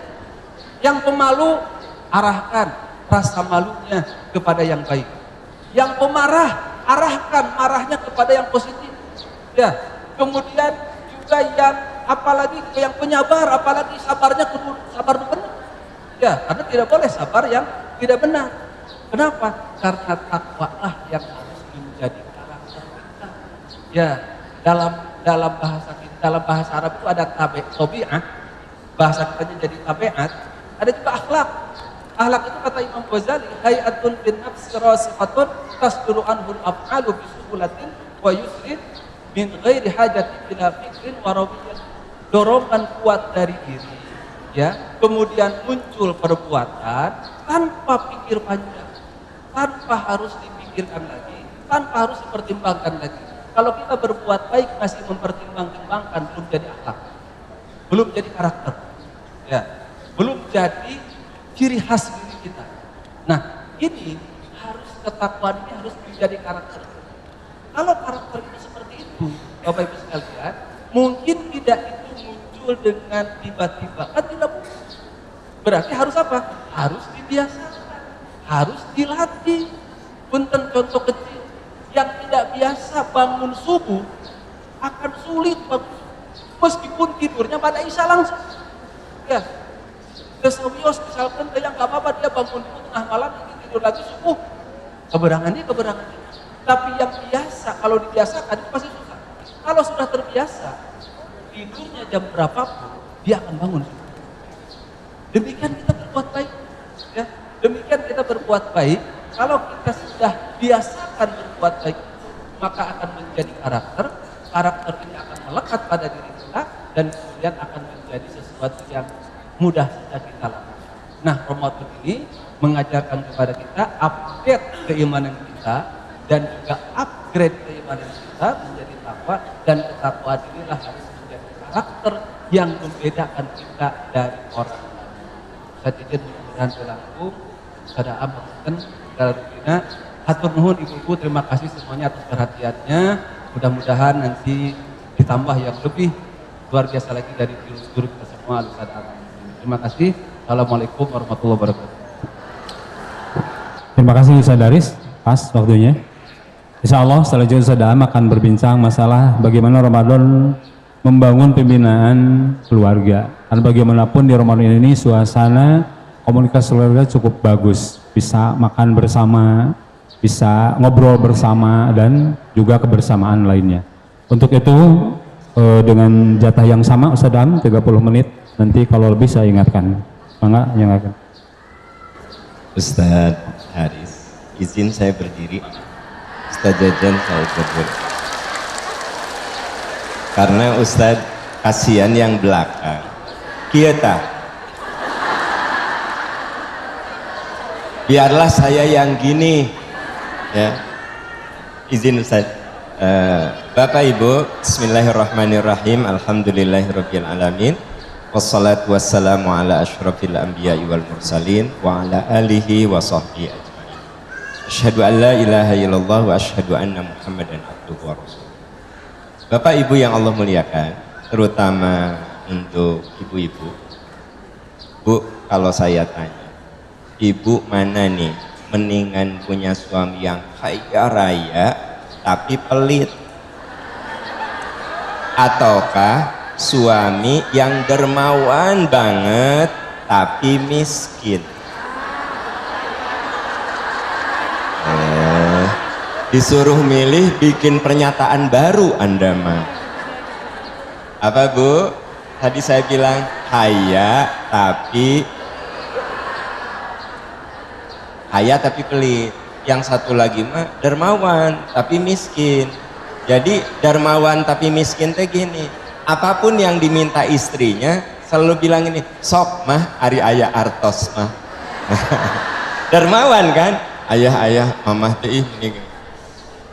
Yang pemalu, arahkan rasa malunya kepada yang baik. Yang pemarah, arahkan marahnya kepada yang positif. Ya, kemudian juga yang apalagi yang penyabar, apalagi sabarnya kudu sabar benar. Ya, karena tidak boleh sabar yang tidak benar. Kenapa? Karena takwa lah yang harus menjadi karakter kita. Ya, dalam bahasa Arab itu ada tabi'ah, bahasa kita jadi tabiat, ada juga akhlak. Akhlak itu kata Imam Ghazali, hayatun bin nafsi rasifatun tasduru anhul af'alu bisuhulatin wa yusrin min ghairi hajatin ila fikrin wa rawiyyah. Dorongan kuat dari diri, ya, kemudian muncul perbuatan tanpa pikir panjang, tanpa harus dipikirkan lagi, tanpa harus dipertimbangkan lagi. Kalau kita berbuat baik masih mempertimbangkan, belum jadi akhlak, belum jadi karakter, ya, belum jadi ciri khas diri kita. Nah, ini harus ketakwaan ini harus menjadi karakter. Kalau karakter itu seperti itu, Bapak Ibu sekalian, mungkin tidak itu muncul dengan tiba-tiba, kan tidak mungkin. Berarti harus apa? Harus dibiasakan, harus dilatih. Punten contoh kecil, yang tidak biasa bangun subuh akan sulit bangun, meskipun tidurnya pada isya langsung. Ya, kesawios misalkan yang nggak apa-apa dia bangun dulu tengah malam nanti tidur lagi subuh, keberangannya. Tapi yang biasa kalau dibiasakan itu pasti susah. Kalau sudah terbiasa tidurnya jam berapapun dia akan bangun. Demikian kita berbuat baik, ya. Demikian kita berbuat baik. Kalau kita sudah biasakan berbuat baik, maka akan menjadi karakter. Karakter ini akan melekat pada diri kita dan kemudian akan menjadi sesuatu yang mudah saja kita lakukan. Nah, Ramadan ini mengajarkan kepada kita update keimanan kita dan juga upgrade keimanan kita menjadi takwa, dan ketakwaan inilah harus menjadi karakter yang membedakan kita dari orang lain. Saya pikir mudah-mudahan berlaku. Pada abakan segala rupina. Hatur nuhun ibu-ibu, terima kasih semuanya atas perhatiannya. Mudah-mudahan nanti ditambah yang lebih luar biasa lagi dari guru kita semua. Terima kasih. Assalamualaikum warahmatullahi wabarakatuh. Terima kasih Ustaz Daris, pas waktunya. Insya Allah selanjutnya Ustaz Daam akan berbincang masalah bagaimana Ramadan membangun pembinaan keluarga. Dan bagaimanapun di Ramadan ini suasana komunikasi keluarga cukup bagus, bisa makan bersama, bisa ngobrol bersama, dan juga kebersamaan lainnya. Untuk itu dengan jatah yang sama Ustaz Daam 30 menit, nanti kalau lebih saya ingatkan. Mangga ingatkan. Ustaz Haris, izin saya berdiri. Ustaz Jajan saya berdiri. Karena Ustaz kasihan yang belakang. Kita biarlah saya yang gini, ya. Izin Ustaz. Bapak Ibu, bismillahirrahmanirrahim. Alhamdulillahirabbil alamin. Wassalatu wassalamu ala asyrafil anbiya'i wal mursalin wa ala alihi wa sahbihi ajmain. Asyhadu an la ilaha illallah wa asyhadu anna Muhammadan abduhu wa rasuluh. Bapak Ibu yang Allah muliakan, terutama untuk ibu-ibu. Bu, kalau saya tanya, ibu mana nih mendingan punya suami yang kaya raya tapi pelit, ataukah suami yang dermawan banget tapi miskin? Disuruh milih, bikin pernyataan baru Anda mah. Apa Bu? Tadi saya bilang kaya tapi pelit. Yang satu lagi mah dermawan tapi miskin. Jadi dermawan tapi miskin teh gini, apapun yang diminta istrinya selalu bilang ini, sok mah ari aya artos mah. Dermawan kan? Ayah mamah teh ini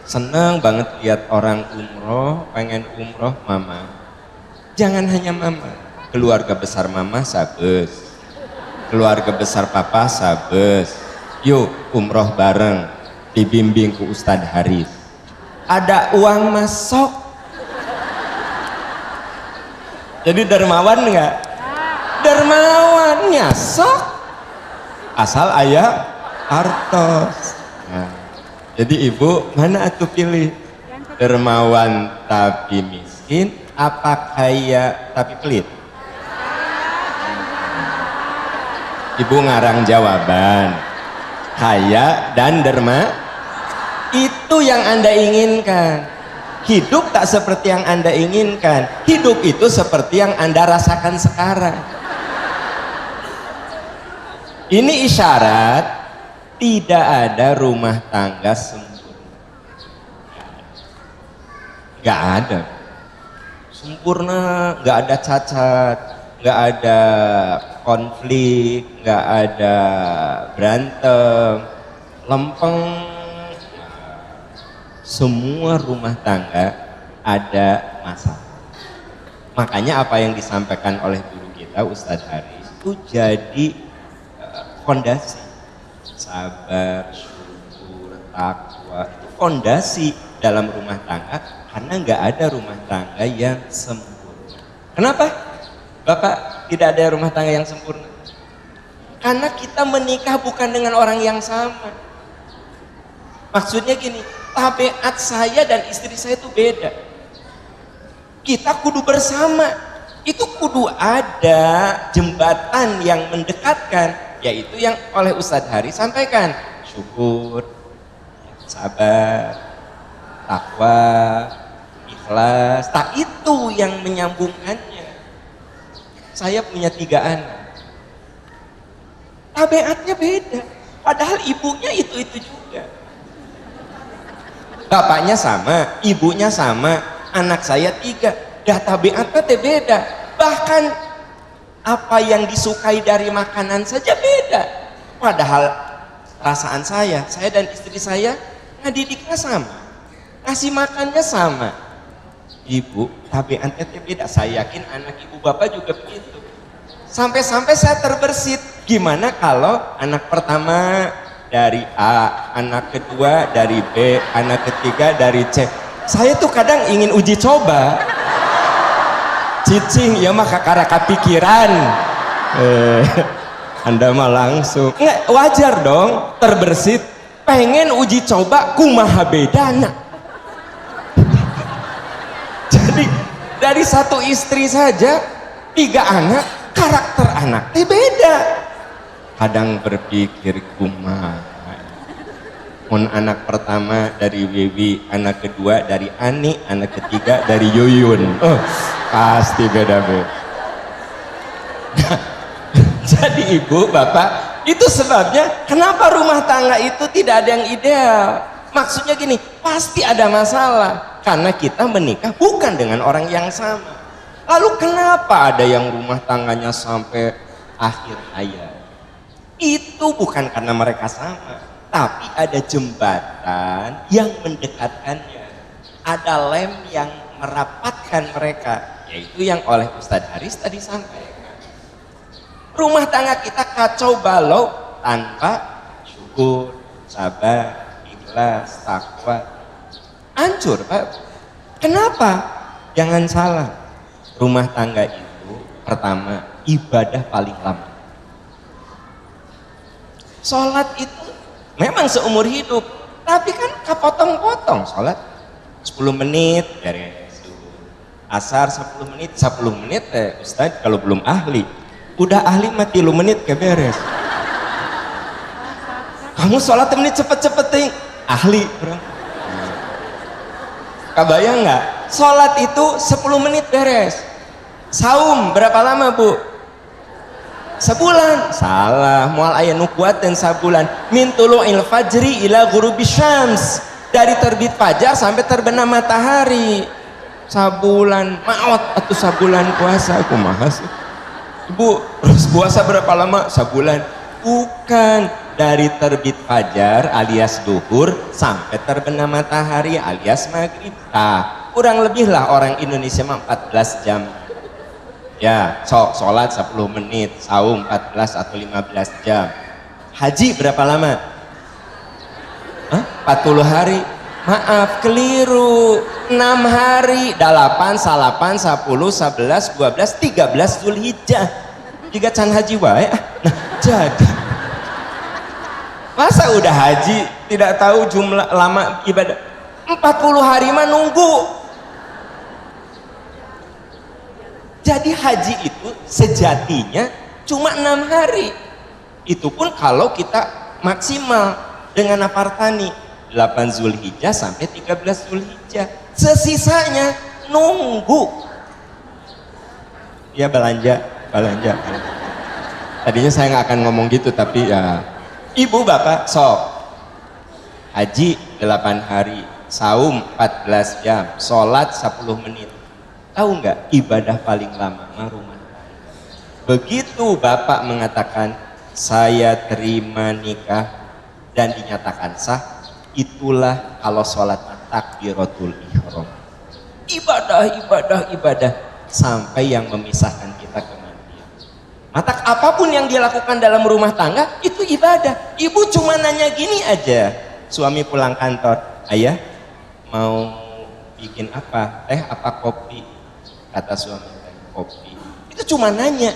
seneng banget lihat orang umroh, pengen umroh mama. Jangan hanya mama, keluarga besar mama sabes, keluarga besar papa sabes. Yuk umroh bareng, dibimbing ku Ustadz Haris. Ada uang masuk. Jadi dermawan nggak? Dermawannya sok. Asal ayah artos. Nah, jadi ibu mana atuh pilih? Dermawan tapi miskin, apa kaya tapi pelit? Ibu ngarang jawaban. Kaya dan derma, itu yang Anda inginkan. Hidup tak seperti yang Anda inginkan. Hidup itu seperti yang Anda rasakan sekarang. Ini isyarat tidak ada rumah tangga sempurna. Gak ada sempurna, gak ada cacat, gak ada konflik, gak ada berantem, lempeng. Semua rumah tangga ada masalah. Makanya apa yang disampaikan oleh guru kita Ustadz Haris itu jadi fondasi. Sabar, syukur, takwa itu fondasi dalam rumah tangga, karena nggak ada rumah tangga yang sempurna. Kenapa? Bapak, tidak ada rumah tangga yang sempurna? Karena kita menikah bukan dengan orang yang sama. Maksudnya gini, tabiat saya dan istri saya itu beda. Kita kudu bersama, itu kudu ada jembatan yang mendekatkan, yaitu yang oleh Ustadz Hari sampaikan, syukur, sabar, takwa, ikhlas. Tak itu yang menyambungkannya. Saya punya 3 anak, tabiatnya beda, padahal ibunya itu juga. Bapaknya sama, ibunya sama, anak saya 3, dah tabiatnya beda. Bahkan apa yang disukai dari makanan saja beda. Padahal perasaan saya dan istri saya ngedidiknya sama, ngasih makannya sama. Ibu tabiatnya beda. Saya yakin anak ibu bapak juga begitu. Sampai-sampai saya terbersit, gimana kalau anak pertama dari A, anak kedua dari B, anak ketiga dari C. Saya tuh kadang ingin uji coba. Cicing, ya mah kakara kepikiran. Anda mah langsung. Nggak, wajar dong, terbersit. Pengen uji coba kumaha bedana. Jadi dari satu istri saja 3 anak, karakter anak beda. Kadang berpikir kumaha. Mun anak pertama dari Wiwi, anak kedua dari Ani, anak ketiga dari Yuyun. Pasti beda-beda. Jadi ibu, bapak, itu sebabnya kenapa rumah tangga itu tidak ada yang ideal. Maksudnya gini, pasti ada masalah karena kita menikah bukan dengan orang yang sama. Lalu kenapa ada yang rumah tangganya sampai akhir hayat? Itu bukan karena mereka sama, tapi ada jembatan yang mendekatkannya. ada lem yang merapatkan mereka, yaitu yang oleh Ustadz Haris tadi sampaikan. Rumah tangga kita kacau balau tanpa syukur, sabar, ikhlas, takwa, hancur Pak. Kenapa? Jangan salah, rumah tangga itu pertama ibadah paling lama. Sholat itu memang seumur hidup, tapi kan kepotong-potong. Sholat 10 menit beres, asar 10 menit, 10 menit Ustadz kalau belum ahli, udah ahli mati 3 menit keberes. Kamu sholat menit cepet-cepet ahli bro. Kebayang nggak? Sholat itu 10 menit beres. Saum berapa lama bu? Sebulan. Salah, mual aya nu kuatin sabulan. Min tulu'il fajri ila ghurubis syams, dari terbit fajar sampai terbenam matahari. Sabulan, maot atau sabulan puasa. Aku mahas ibu, terus puasa berapa lama? Sabulan. Bukan, dari terbit fajar alias duhur sampai terbenam matahari alias maghrib. Kurang lebih lah orang Indonesia 14 jam. Ya, sholat 10 menit, saum 14 atau 15 jam. Haji berapa lama? 40 hari. Maaf, keliru. 6 hari, 8, 8, 10, 11, 12, 13 Zulhijjah. Jika can haji wae. Nah, jadi masa udah haji tidak tahu jumlah lama ibadah? 40 hari mah nunggu. Jadi haji itu sejatinya cuma 6 hari. Itu pun kalau kita maksimal dengan apartani 8 Zulhijjah sampai 13 Zulhijjah. Sesisanya nunggu. Ya belanja. Tadinya saya nggak akan ngomong gitu, tapi ya ibu bapak sok haji 8 hari, saum 14 jam, sholat 10 menit. Tahu nggak ibadah paling lama rumah? Begitu bapak mengatakan saya terima nikah dan dinyatakan sah, itulah kalau sholat takbiratul ihram. Ibadah sampai yang memisahkan kita kematian. Maka apapun yang dia lakukan dalam rumah tangga itu ibadah. Ibu cuma nanya gini aja, suami pulang kantor, ayah mau bikin apa? Teh apa kopi? Kata suami, kopi. Itu cuma nanya.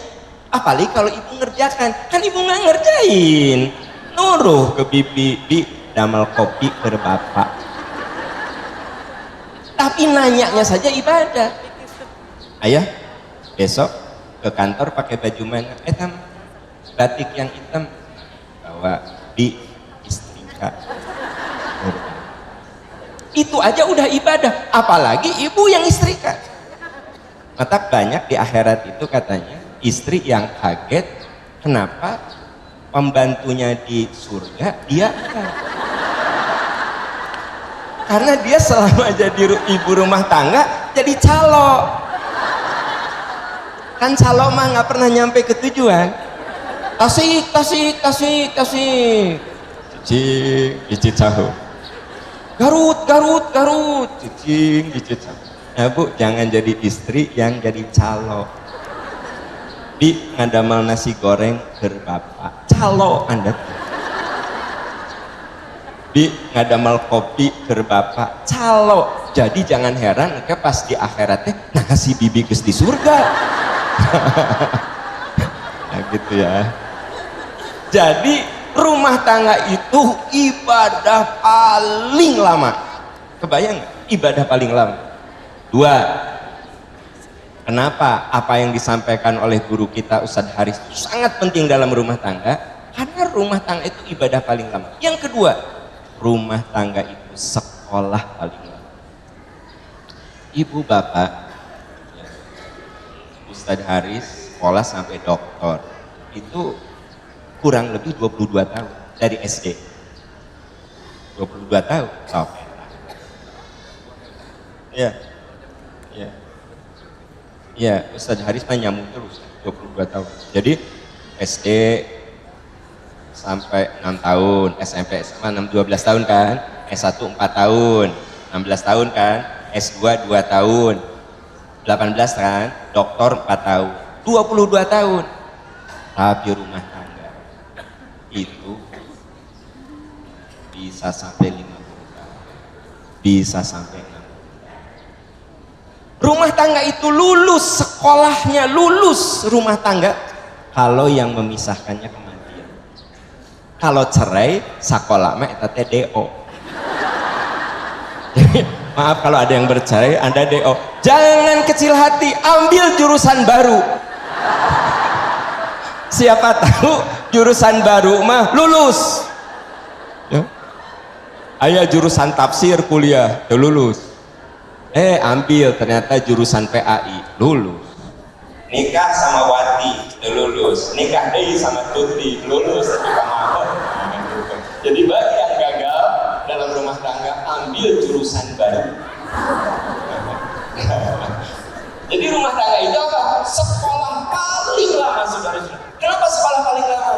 Apalagi kalau ibu ngerjakan, kan ibu nggak ngerjain. Nuruh ke bibi, damal kopi ke bapak. Tapi nanyanya saja ibadah. Ayah, besok ke kantor pakai baju mana? Tam, batik yang hitam. Bawa di istrika. Itu aja udah ibadah. Apalagi ibu yang istrika. Maka banyak di akhirat itu katanya istri yang kaget kenapa pembantunya di surga dia enggak. Karena dia selama jadi ibu rumah tangga jadi calo. Kan calo mah nggak pernah nyampe ke tujuan. Tasik. Cicing tahu. Garut. Cicing tahu. Nah bu, jangan jadi istri yang jadi calo. Bi ngadamal nasi goreng ke bapak, calo Anda. Bi ngadamal kopi ke bapak, calo. Jadi jangan heran ke pas di akhiratnya nah kasih bibi geus di surga. Nah gitu ya. Jadi rumah tangga itu ibadah paling lama. Kebayang gak? Ibadah paling lama. 2. Kenapa apa yang disampaikan oleh guru kita Ustadz Haris itu sangat penting dalam rumah tangga? Karena rumah tangga itu ibadah paling lama. Yang kedua, rumah tangga itu sekolah paling lama. Ibu bapak, Ustadz Haris sekolah sampai doktor itu kurang lebih 22 tahun dari SD. 22 tahun. Oh. Ya, Ustadz Haris mah nyambung terus 22 tahun. Jadi SD sampai 6 tahun, SMP SMA 12 tahun kan, S1 4 tahun, 16 tahun kan, S2 2 tahun, 18 kan, doktor 4 tahun, 22 tahun. Tapi rumah tangga itu bisa sampai 50 tahun, bisa sampai 60 tahun. Rumah tangga itu lulus, sekolahnya lulus rumah tangga kalau yang memisahkannya kematian. Kalau cerai, sakola mah eta teh DO. Maaf kalau ada yang bercerai, Anda DO. Jangan kecil hati, ambil jurusan baru. Siapa tahu jurusan baru mah lulus. Ya. Aya jurusan tafsir kuliah, tuh lulus. Ambil ternyata jurusan PAI, lulus. Nikah sama Wati, tuh lulus. Nikah deui sama Tuti, lulus. Jadi bagi yang gagal dalam rumah tangga, ambil jurusan baru. Jadi rumah tangga itu apa? Sekolah paling lama, saudara-saudara. Kenapa sekolah paling lama?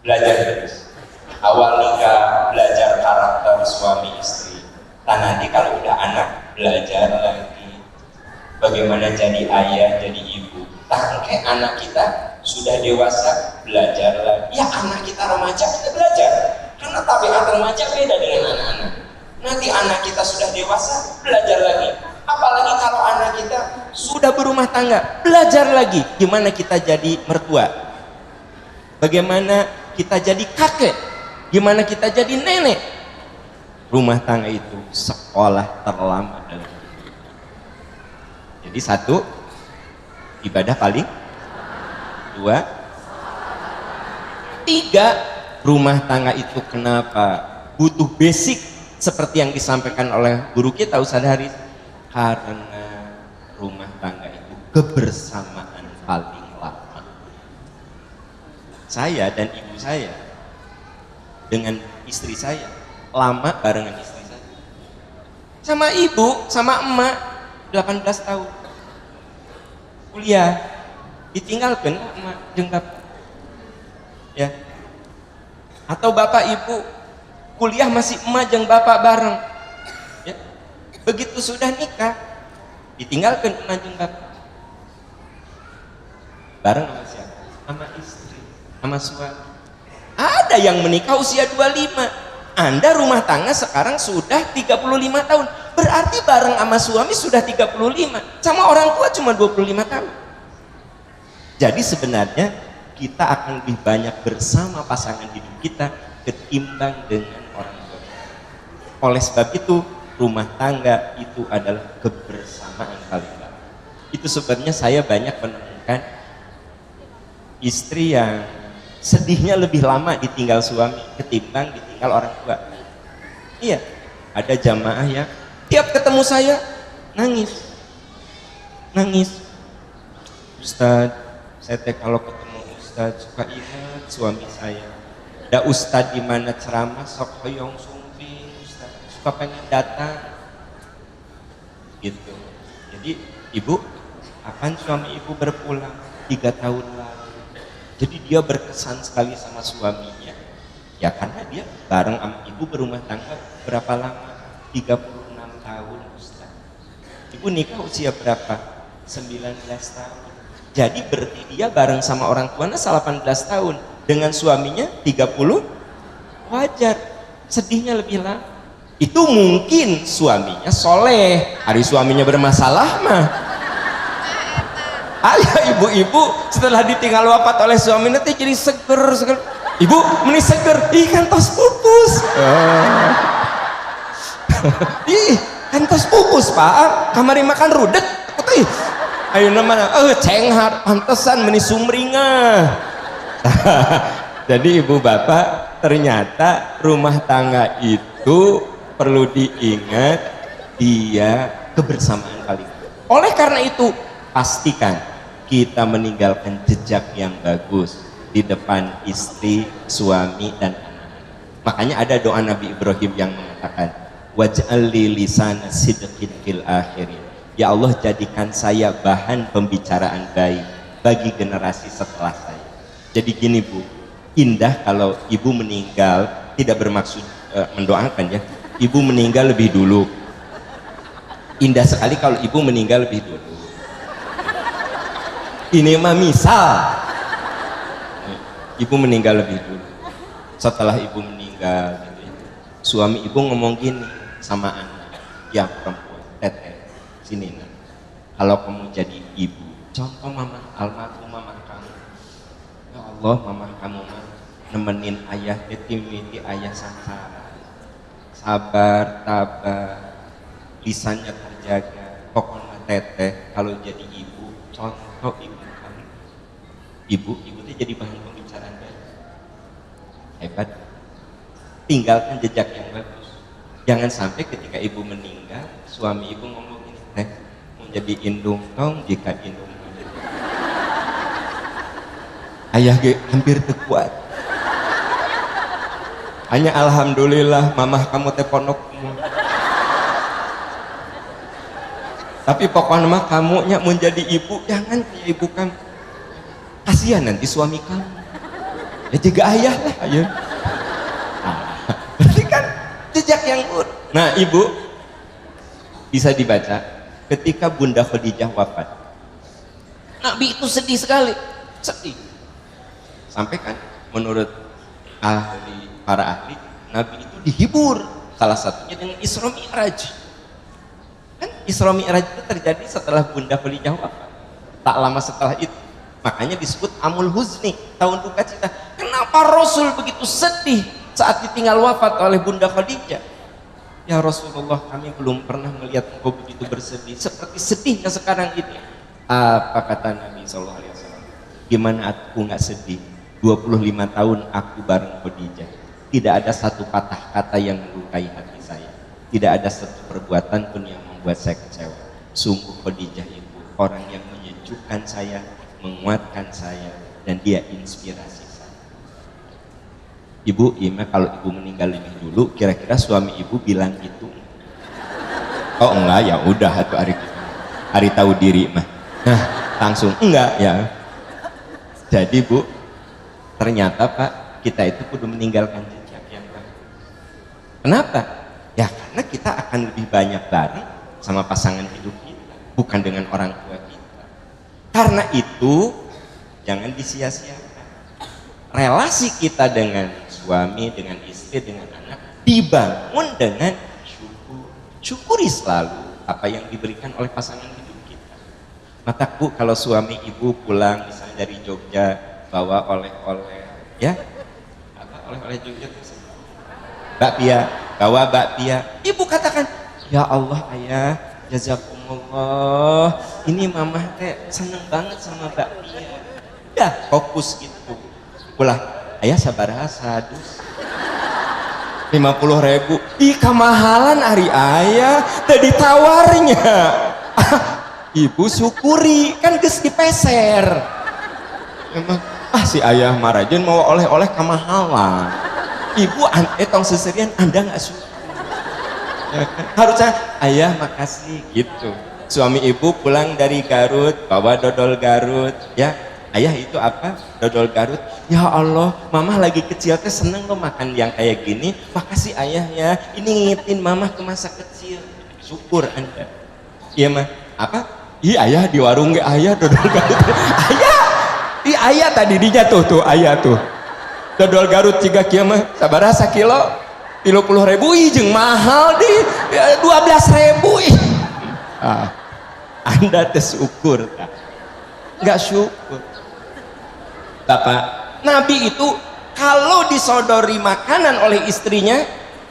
Belajar terus. Awal nikah belajar karakter suami istri. Nanti kalau udah anak belajar lagi bagaimana jadi ayah, jadi ibu. Kayak anak kita sudah dewasa belajar lagi. Ya anak kita remaja kita belajar. Karena tabiat remaja beda dengan anak-anak. Nanti anak kita sudah dewasa belajar lagi. Apalagi kalau anak kita sudah berumah tangga, belajar lagi gimana kita jadi mertua, bagaimana kita jadi kakek, gimana kita jadi nenek. Rumah tangga itu sekolah terlama dalam hidup. Jadi satu, ibadah paling. Dua, tiga, rumah tangga itu kenapa butuh basic seperti yang disampaikan oleh guru kita Ustaz Haris. Karena rumah tangga itu kebersamaan paling lama. Saya dan ibu saya dengan istri saya lama barengan istri saya. Sama ibu, sama emak 18 tahun. Kuliah ditinggalkan emak jeung bapak. Ya. Atau bapak ibu kuliah masih emak jeung bapak bareng. Ya. Begitu sudah nikah ditinggalkan emak jeung bapak. Bareng sama siapa? Sama istri, sama suami. Ada yang menikah usia 25. Anda rumah tangga sekarang sudah 35 tahun. Berarti bareng sama suami sudah 35. Sama orang tua cuma 25 tahun. Jadi sebenarnya kita akan lebih banyak bersama pasangan hidup kita ketimbang dengan orang tua. Oleh sebab itu, rumah tangga itu adalah kebersamaan paling lama. Itu sebabnya saya banyak menemukan istri yang sedihnya lebih lama ditinggal suami ketimbang ditinggal orang tua. Iya, ada jamaah yang tiap ketemu saya nangis. Ustadz, saya kalau ketemu Ustadz suka ingat suami saya. Da Ustadz di mana ceramah sok hoyong sumping, Ustadz suka pengen datang. Gitu. Jadi ibu, kapan suami ibu berpulang? 3 tahun lalu. Jadi dia berkesan sekali sama suaminya. Ya karena dia bareng sama ibu berumah tangga berapa lama? 36 tahun Ustaz. Ibu nikah usia berapa? 19 tahun. Jadi berarti dia bareng sama orang tuanya 18 tahun. Dengan suaminya 30. Wajar. Sedihnya lebih lama. Itu mungkin suaminya soleh. Hari suaminya bermasalah mah. Ayah ibu-ibu setelah ditinggal wafat oleh suaminya teh jadi seger. Ibu meni seger, ih kan tos pupus. Ih kan tos pupus pak, kamari makan rudet. Ayo nama, cenghar, pantesan meni sumringah. Jadi ibu bapak ternyata rumah tangga itu perlu diingat dia kebersamaan kali. Oleh karena itu pastikan kita meninggalkan jejak yang bagus di depan istri, suami, dan anak-anak. Makanya ada doa Nabi Ibrahim yang mengatakan, waj'al li lisana sidqin fil akhirin. Ya Allah, jadikan saya bahan pembicaraan baik bagi generasi setelah saya. Jadi gini Bu, indah kalau ibu meninggal, tidak bermaksud mendoakan ya, ibu meninggal lebih dulu. Indah sekali kalau ibu meninggal lebih dulu. Ini mah misal. Ibu meninggal lebih dulu. Setelah ibu meninggal, gitu ya, suami ibu ngomong gini sama anak yang perempuan, Teteh, sini nak. Kalau kamu jadi ibu, contoh mama almarhum mama kamu. Ya Allah, mama kamu mah nemenin ayah mimiti ayah sangsara. Sabar, tabah, lisannya terjaga. Pokoknya Teteh kalau jadi ibu, contoh ibu kamu. Ibu itu jadi bahan pembicaraan baik. Hebat. Tinggalkan jejak yang bagus. Jangan sampai ketika ibu meninggal, suami ibu ngomong gini, Teh, mau jadi indung tong jika indung jadi. Ayah ge hampir terkuat. Hanya alhamdulillah mamah kamu teh pondok. Tapi pokoknya mah kamunya mau jadi ibu, jangan kayak ibu kamu. Kasihan nanti suami kamu. Ya juga ayah lah, ayo. Berarti kan jejak yang buruk. Nah, ibu bisa dibaca ketika Bunda Khadijah wafat. Nabi itu sedih sekali, sedih. Sampai kan menurut para ahli, Nabi itu dihibur. Salah satunya dengan Isra Mi'raj. Kan Isra Mi'raj itu terjadi setelah Bunda Khadijah wafat. Tak lama setelah itu. Makanya disebut Amul Huzni, tahun duka cita. Kenapa Rasul begitu sedih saat ditinggal wafat oleh Bunda Khadijah? Ya Rasulullah, kami belum pernah melihat engkau begitu bersedih seperti sedihnya sekarang ini. Apa kata Nabi SAW? Gimana aku nggak sedih? 25 tahun aku bareng Khadijah. Tidak ada satu patah kata yang melukai hati saya. Tidak ada satu perbuatan pun yang membuat saya kecewa. Sungguh Khadijah itu orang yang menyejukkan saya, menguatkan saya, dan dia inspirasi saya. Ibu, Ima kalau ibu meninggal lebih dulu, kira-kira suami ibu bilang gitu? Oh enggak, ya udah itu hari tahu diri mah. Nah langsung enggak ya. Jadi Bu, ternyata Pak, kita itu kudu meninggalkan jejak yang baik. Kenapa? Ya karena kita akan lebih banyak bareng sama pasangan hidup kita, bukan dengan orang tua kita. Karena itu jangan disia-siakan. Relasi kita dengan suami, dengan istri, dengan anak dibangun dengan syukur. Syukuri selalu apa yang diberikan oleh pasangan hidup kita. Maka Bu, kalau suami ibu pulang misalnya dari Jogja bawa oleh-oleh, ya, apa oleh-oleh Jogja itu? Bakpia, bawa bakpia. Ibu katakan, ya Allah ayah, jazakumullah, ini mamah teh seneng banget sama bakpia. Ya fokus gitu. Pulah, ayah sabar sadus. 50.000. Ih kemahalan hari ayah, tadi tawarnya. Ibu syukuri, kan geus dipeser. Emang si ayah marajun mau oleh-oleh kemahalan. Ibu tong seserian Anda nggak syukur. Harusnya ayah makasih gitu. Suami ibu pulang dari Garut bawa dodol Garut, ya ayah itu apa? Dodol Garut. Ya Allah, mama lagi kecil teh seneng lo makan yang kayak gini. Makasih ayah ya, ini ngingetin mama ke masa kecil. Syukur Anda. Iya mah apa? Iya ayah di warung gak ayah dodol Garut. Ayah tadi dinya tuh ayah tuh dodol Garut ciga kieu mah sabaraha sakilo? 30.000 jeung mahal di 12.000. Anda tersyukur tak? Nggak syukur. Bapak, Nabi itu kalau disodori makanan oleh istrinya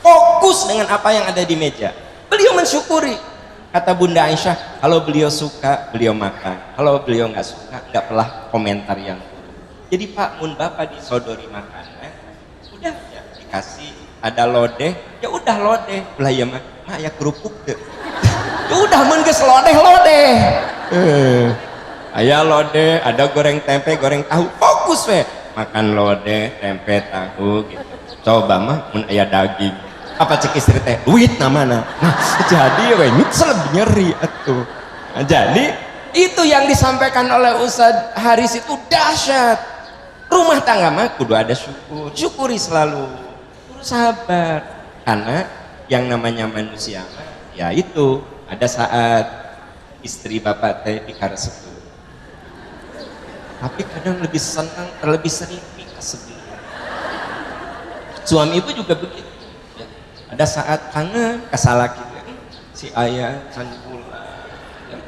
fokus dengan apa yang ada di meja. Beliau mensyukuri. Kata Bunda Aisyah, kalau beliau suka beliau makan, kalau beliau nggak suka nggak pelah komentar yang buruk. Jadi Pak, mun Bapak disodori makanan, sudah ya dikasih ada lodeh, ya udah lodeh. Belah ya mah ya kerupuk deh. Ya udah mun geus lodeh. Aya lodeh, ada goreng tempe, goreng tahu, fokus we. Makan lodeh, tempe, tahu gitu. Coba mah mun aya daging. Apa cek istri teh? Duit namana. Nah, jadi we nyesel nyeri atuh. Nah, jadi itu yang disampaikan oleh Ustadz Haris itu dahsyat. Rumah tangga mah kudu ada syukur. Syukuri selalu. Sabar. Karena yang namanya manusia ya itu ada saat istri bapak teh dikaresepkeun. Tapi kadang lebih senang, terlebih sering dikasebelah. Suami ibu juga begitu. Ya. Ada saat kangen kasalaki si ayah can pulang,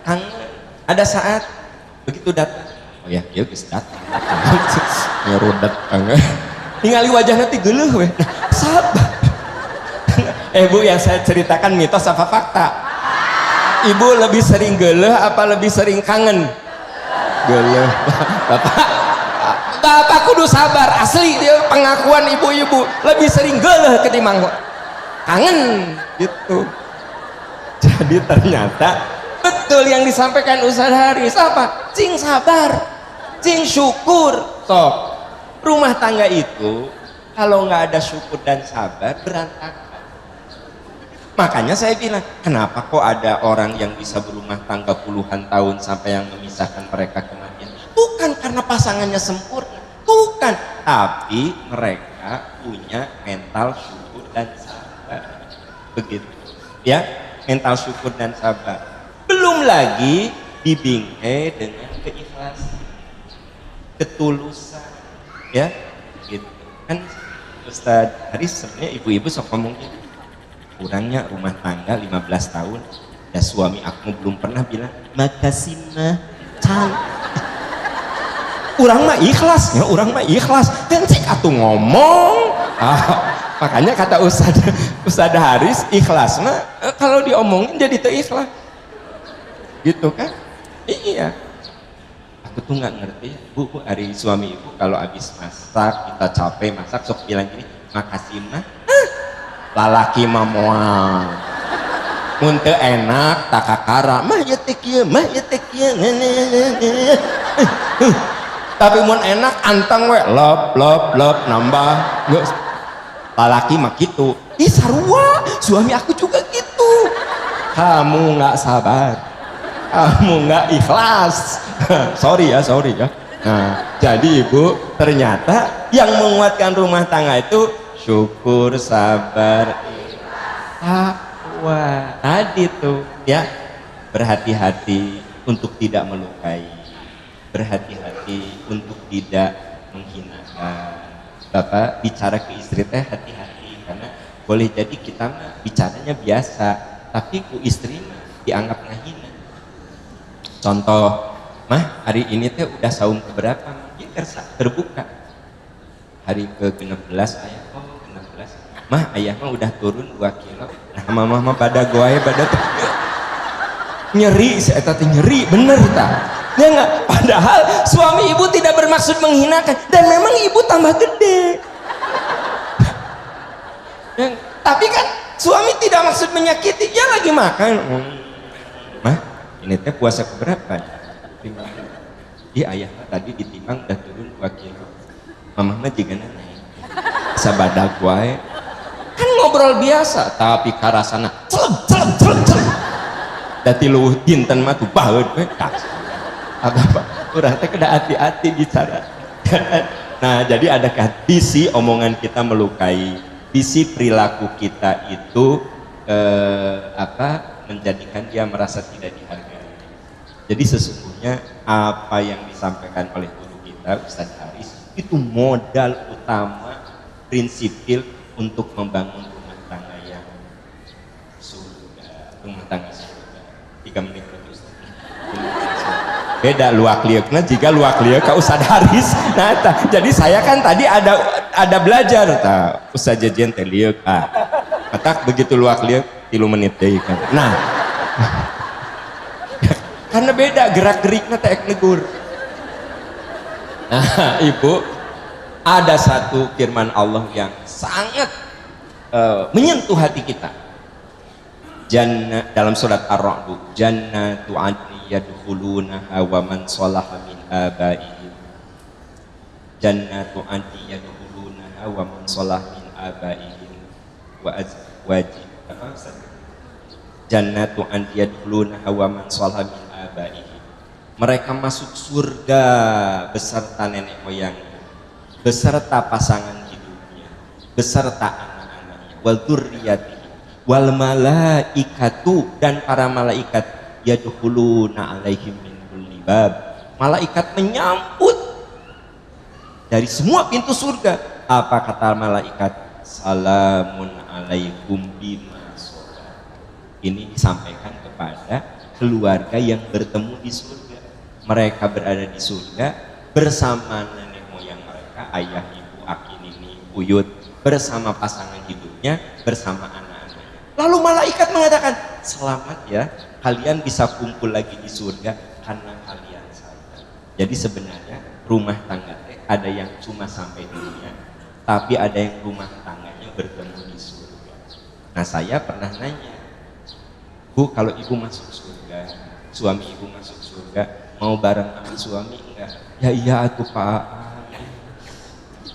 kangen. Ada saat begitu datang, oh ya, dia geus datang. Nyerudet kangen. Ningali wajahna teh geuleuh we. Nah, sabar. Bu, yang saya ceritakan mitos apa fakta? Ibu lebih sering geuleuh apa lebih sering kangen? Geuleuh. Bapak kudu sabar, asli dia pengakuan ibu-ibu lebih sering geuleuh ketimbang kangen gitu. Jadi ternyata betul yang disampaikan Ustaz Haris, apa? Cing sabar, cing syukur. Sok, rumah tangga itu kalau nggak ada syukur dan sabar berantakan. Makanya saya bilang, kenapa kok ada orang yang bisa berumah tangga puluhan tahun sampai yang memisahkan mereka kematian? Bukan karena pasangannya sempurna, bukan, tapi mereka punya mental syukur dan sabar. Begitu, ya, mental syukur dan sabar. Belum lagi dibingkai dengan keikhlasan, ketulusan, ya, gitu. Kan Ustaz Haris sebenarnya ibu-ibu sok ngomong gitu. Kurangnya rumah tangga 15 tahun ya suami aku belum pernah bilang makasih mah can. Urang mah ikhlas ya, urang mah ikhlas kan cik atuh ngomong. Makanya kata Ustaz Haris ikhlas mah kalau diomongin jadi teu ikhlas gitu kan. Iya, aku tuh nggak ngerti bu hari suami ibu kalau habis masak kita capek masak sok bilang gini makasih mah. Lalaki mah moal mun teu enak takakara mah ya teh kieu tapi mun enak anteng we lop nambah geus lalaki mah kitu. Ih sarua suami aku juga gitu. Kamu nggak sabar, kamu nggak ikhlas. sorry ya. Nah jadi ibu ternyata yang menguatkan rumah tangga itu syukur, sabar, takwa. Tadi tuh ya, berhati-hati untuk tidak melukai, berhati-hati untuk tidak menghinakan. Bapak bicara ke istri teh hati-hati karena boleh jadi kita mah bicaranya biasa, tapi ku istri mah dianggap ngahina. Contoh, mah hari ini teh udah saum keberapa? Ya terbuka. Hari ke-16 ayah mah ayah mah udah turun 2 kilo. Nah mama pada goaya pada nyeri, saya tadi nyeri bener tak? Ya enggak? Padahal suami ibu tidak bermaksud menghinakan dan memang ibu tambah gede. Tapi kan suami tidak maksud menyakiti, dia lagi makan. Mah ini teh puasa keberapa? 5. Iya ayah mah tadi ditimbang udah turun 2 kilo. Mama mah juga naik. Sabadag wae. Kan ngobrol biasa tapi karasana celep dati luwih dinten mah tuh baheud we apa urang teh kudu hati-hati bicara. Nah jadi adakah bisi omongan kita melukai, bisi perilaku kita itu menjadikan dia merasa tidak dihargai. Jadi sesungguhnya apa yang disampaikan oleh guru kita Ustaz Haris itu modal utama prinsipil untuk membangun rumah tangga yang surga, rumah tangga surga. 3 menit terus. Beda luak liukna jika luak liuk ka Ustaz Haris. Nah, jadi saya kan tadi ada belajar ta Ustaz Jajan teh liuk Matak begitu luak liuk 3 menit deui kan. Nah. Karena beda gerak-gerikna teh ek negur. Nah, Ibu ada satu firman Allah yang sangat menyentuh hati kita. Jannah dalam surat Ar-Ra'd, jannatu 'adnin yadkhulunaha wa man shalaha min abaihim. Jannatu 'adnin yadkhulunaha wa man shalaha min abaihim wa azwajihim. Jannatu 'adnin yadkhulunaha wa man shalaha min abaihim. Mereka masuk surga beserta nenek moyangnya, beserta pasangan hidupnya, beserta anak-anaknya, wa dzurriyyatihi, wal malaikatu, dan para malaikat yadkhuluna alaihim min kulli bab. Malaikat menyambut dari semua pintu surga. Apa kata malaikat? Salamun alaikum bima sabar. Ini disampaikan kepada keluarga yang bertemu di surga. Mereka berada di surga bersama nenek moyang mereka, ayah, ibu, aki, nini, buyut, bersama pasangan hidupnya, bersama anak-anaknya. Lalu malaikat mengatakan, selamat ya, kalian bisa kumpul lagi di surga karena kalian sabar. Jadi sebenarnya rumah tangga ada yang cuma sampai dunia, tapi ada yang rumah tangganya bertemu di surga. Nah, saya pernah nanya, Bu, kalau ibu masuk surga, suami ibu masuk surga, mau bareng sama suami enggak? Ya iya atuh Pak.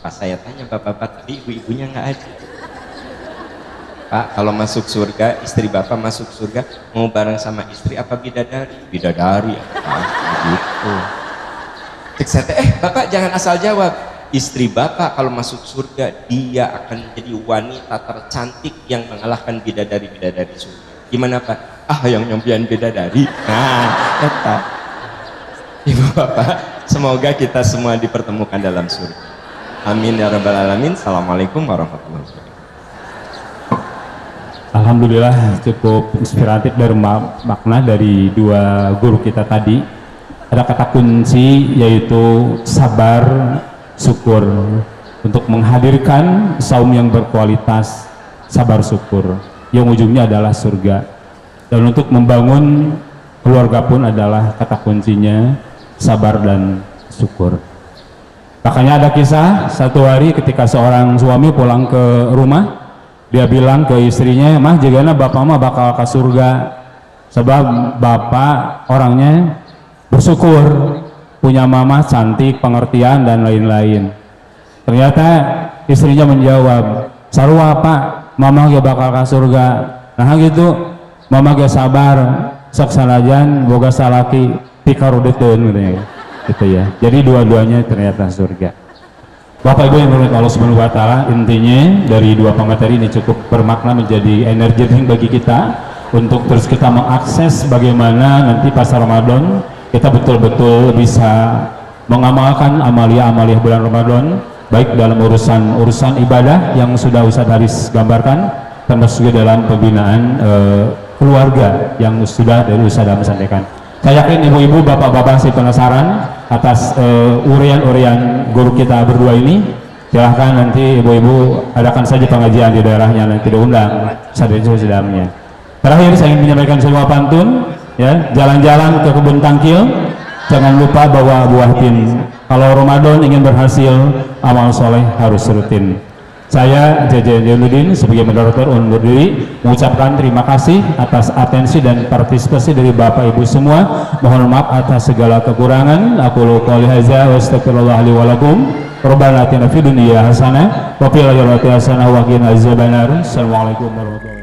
Pas saya tanya bapak-bapak tadi, ibu-ibunya enggak ada. Pak, kalau masuk surga, istri bapak masuk surga, mau bareng sama istri apa bidadari? Bidadari ya Pak, gitu. Cek saya, bapak jangan asal jawab. Istri bapak kalau masuk surga, dia akan menjadi wanita tercantik yang mengalahkan bidadari-bidadari surga. Gimana Pak? Ah, yang nyampian bidadari. Nah, eta. Ibu bapak, semoga kita semua dipertemukan dalam surga. Amin ya rabbal alamin. Assalamualaikum warahmatullahi wabarakatuh. Alhamdulillah cukup inspiratif dari makna dari dua guru kita tadi. Ada kata kunci yaitu sabar, syukur, untuk menghadirkan saum yang berkualitas, sabar syukur yang ujungnya adalah surga. Dan untuk membangun keluarga pun adalah kata kuncinya sabar dan syukur. Makanya ada kisah satu hari ketika seorang suami pulang ke rumah, dia bilang ke istrinya, mah jagana bapak mah bakal ke surga sebab bapak orangnya bersyukur, punya mama cantik, pengertian dan lain-lain. Ternyata istrinya menjawab, sarua pak, mama ge bakal ke surga. Nah gitu, mama ge sabar, sok sanajan boga salaki pikarudeteun gitu ya. Jadi dua-duanya ternyata surga. Bapak Ibu yang berhormat Allah Subhanahu wa taala, intinya dari dua pemateri ini cukup bermakna menjadi energi bagi kita untuk terus kita mengakses bagaimana nanti pas Ramadan kita betul-betul bisa mengamalkan amalia-amalia bulan Ramadan, baik dalam urusan ibadah yang sudah Ustadz Haris gambarkan, termasuk juga dalam pembinaan keluarga yang sudah dari Ustadz Haris sampaikan. Saya yakin ibu-ibu, bapak-bapak masih penasaran atas urian-urian guru kita berdua ini. Silahkan nanti ibu-ibu adakan saja pengajian di daerahnya, nanti diundang sedang-sedangnya. Terakhir saya ingin menyampaikan sebuah pantun, ya, jalan-jalan ke kebun tangkil, jangan lupa bawa buah tin. Kalau Ramadan ingin berhasil, amal soleh harus rutin. Saya JJ Jainuddin sebagai moderator undur diri mengucapkan terima kasih atas atensi dan partisipasi dari Bapak Ibu semua. Mohon maaf atas segala kekurangan. Aku qouli hadza wa astaghfirullah li wa lakum. Rabbana atina fid dunya hasanah wa fil akhirati hasanah wa qina azabannar. Assalamualaikum warahmatullahi wabarakatuh.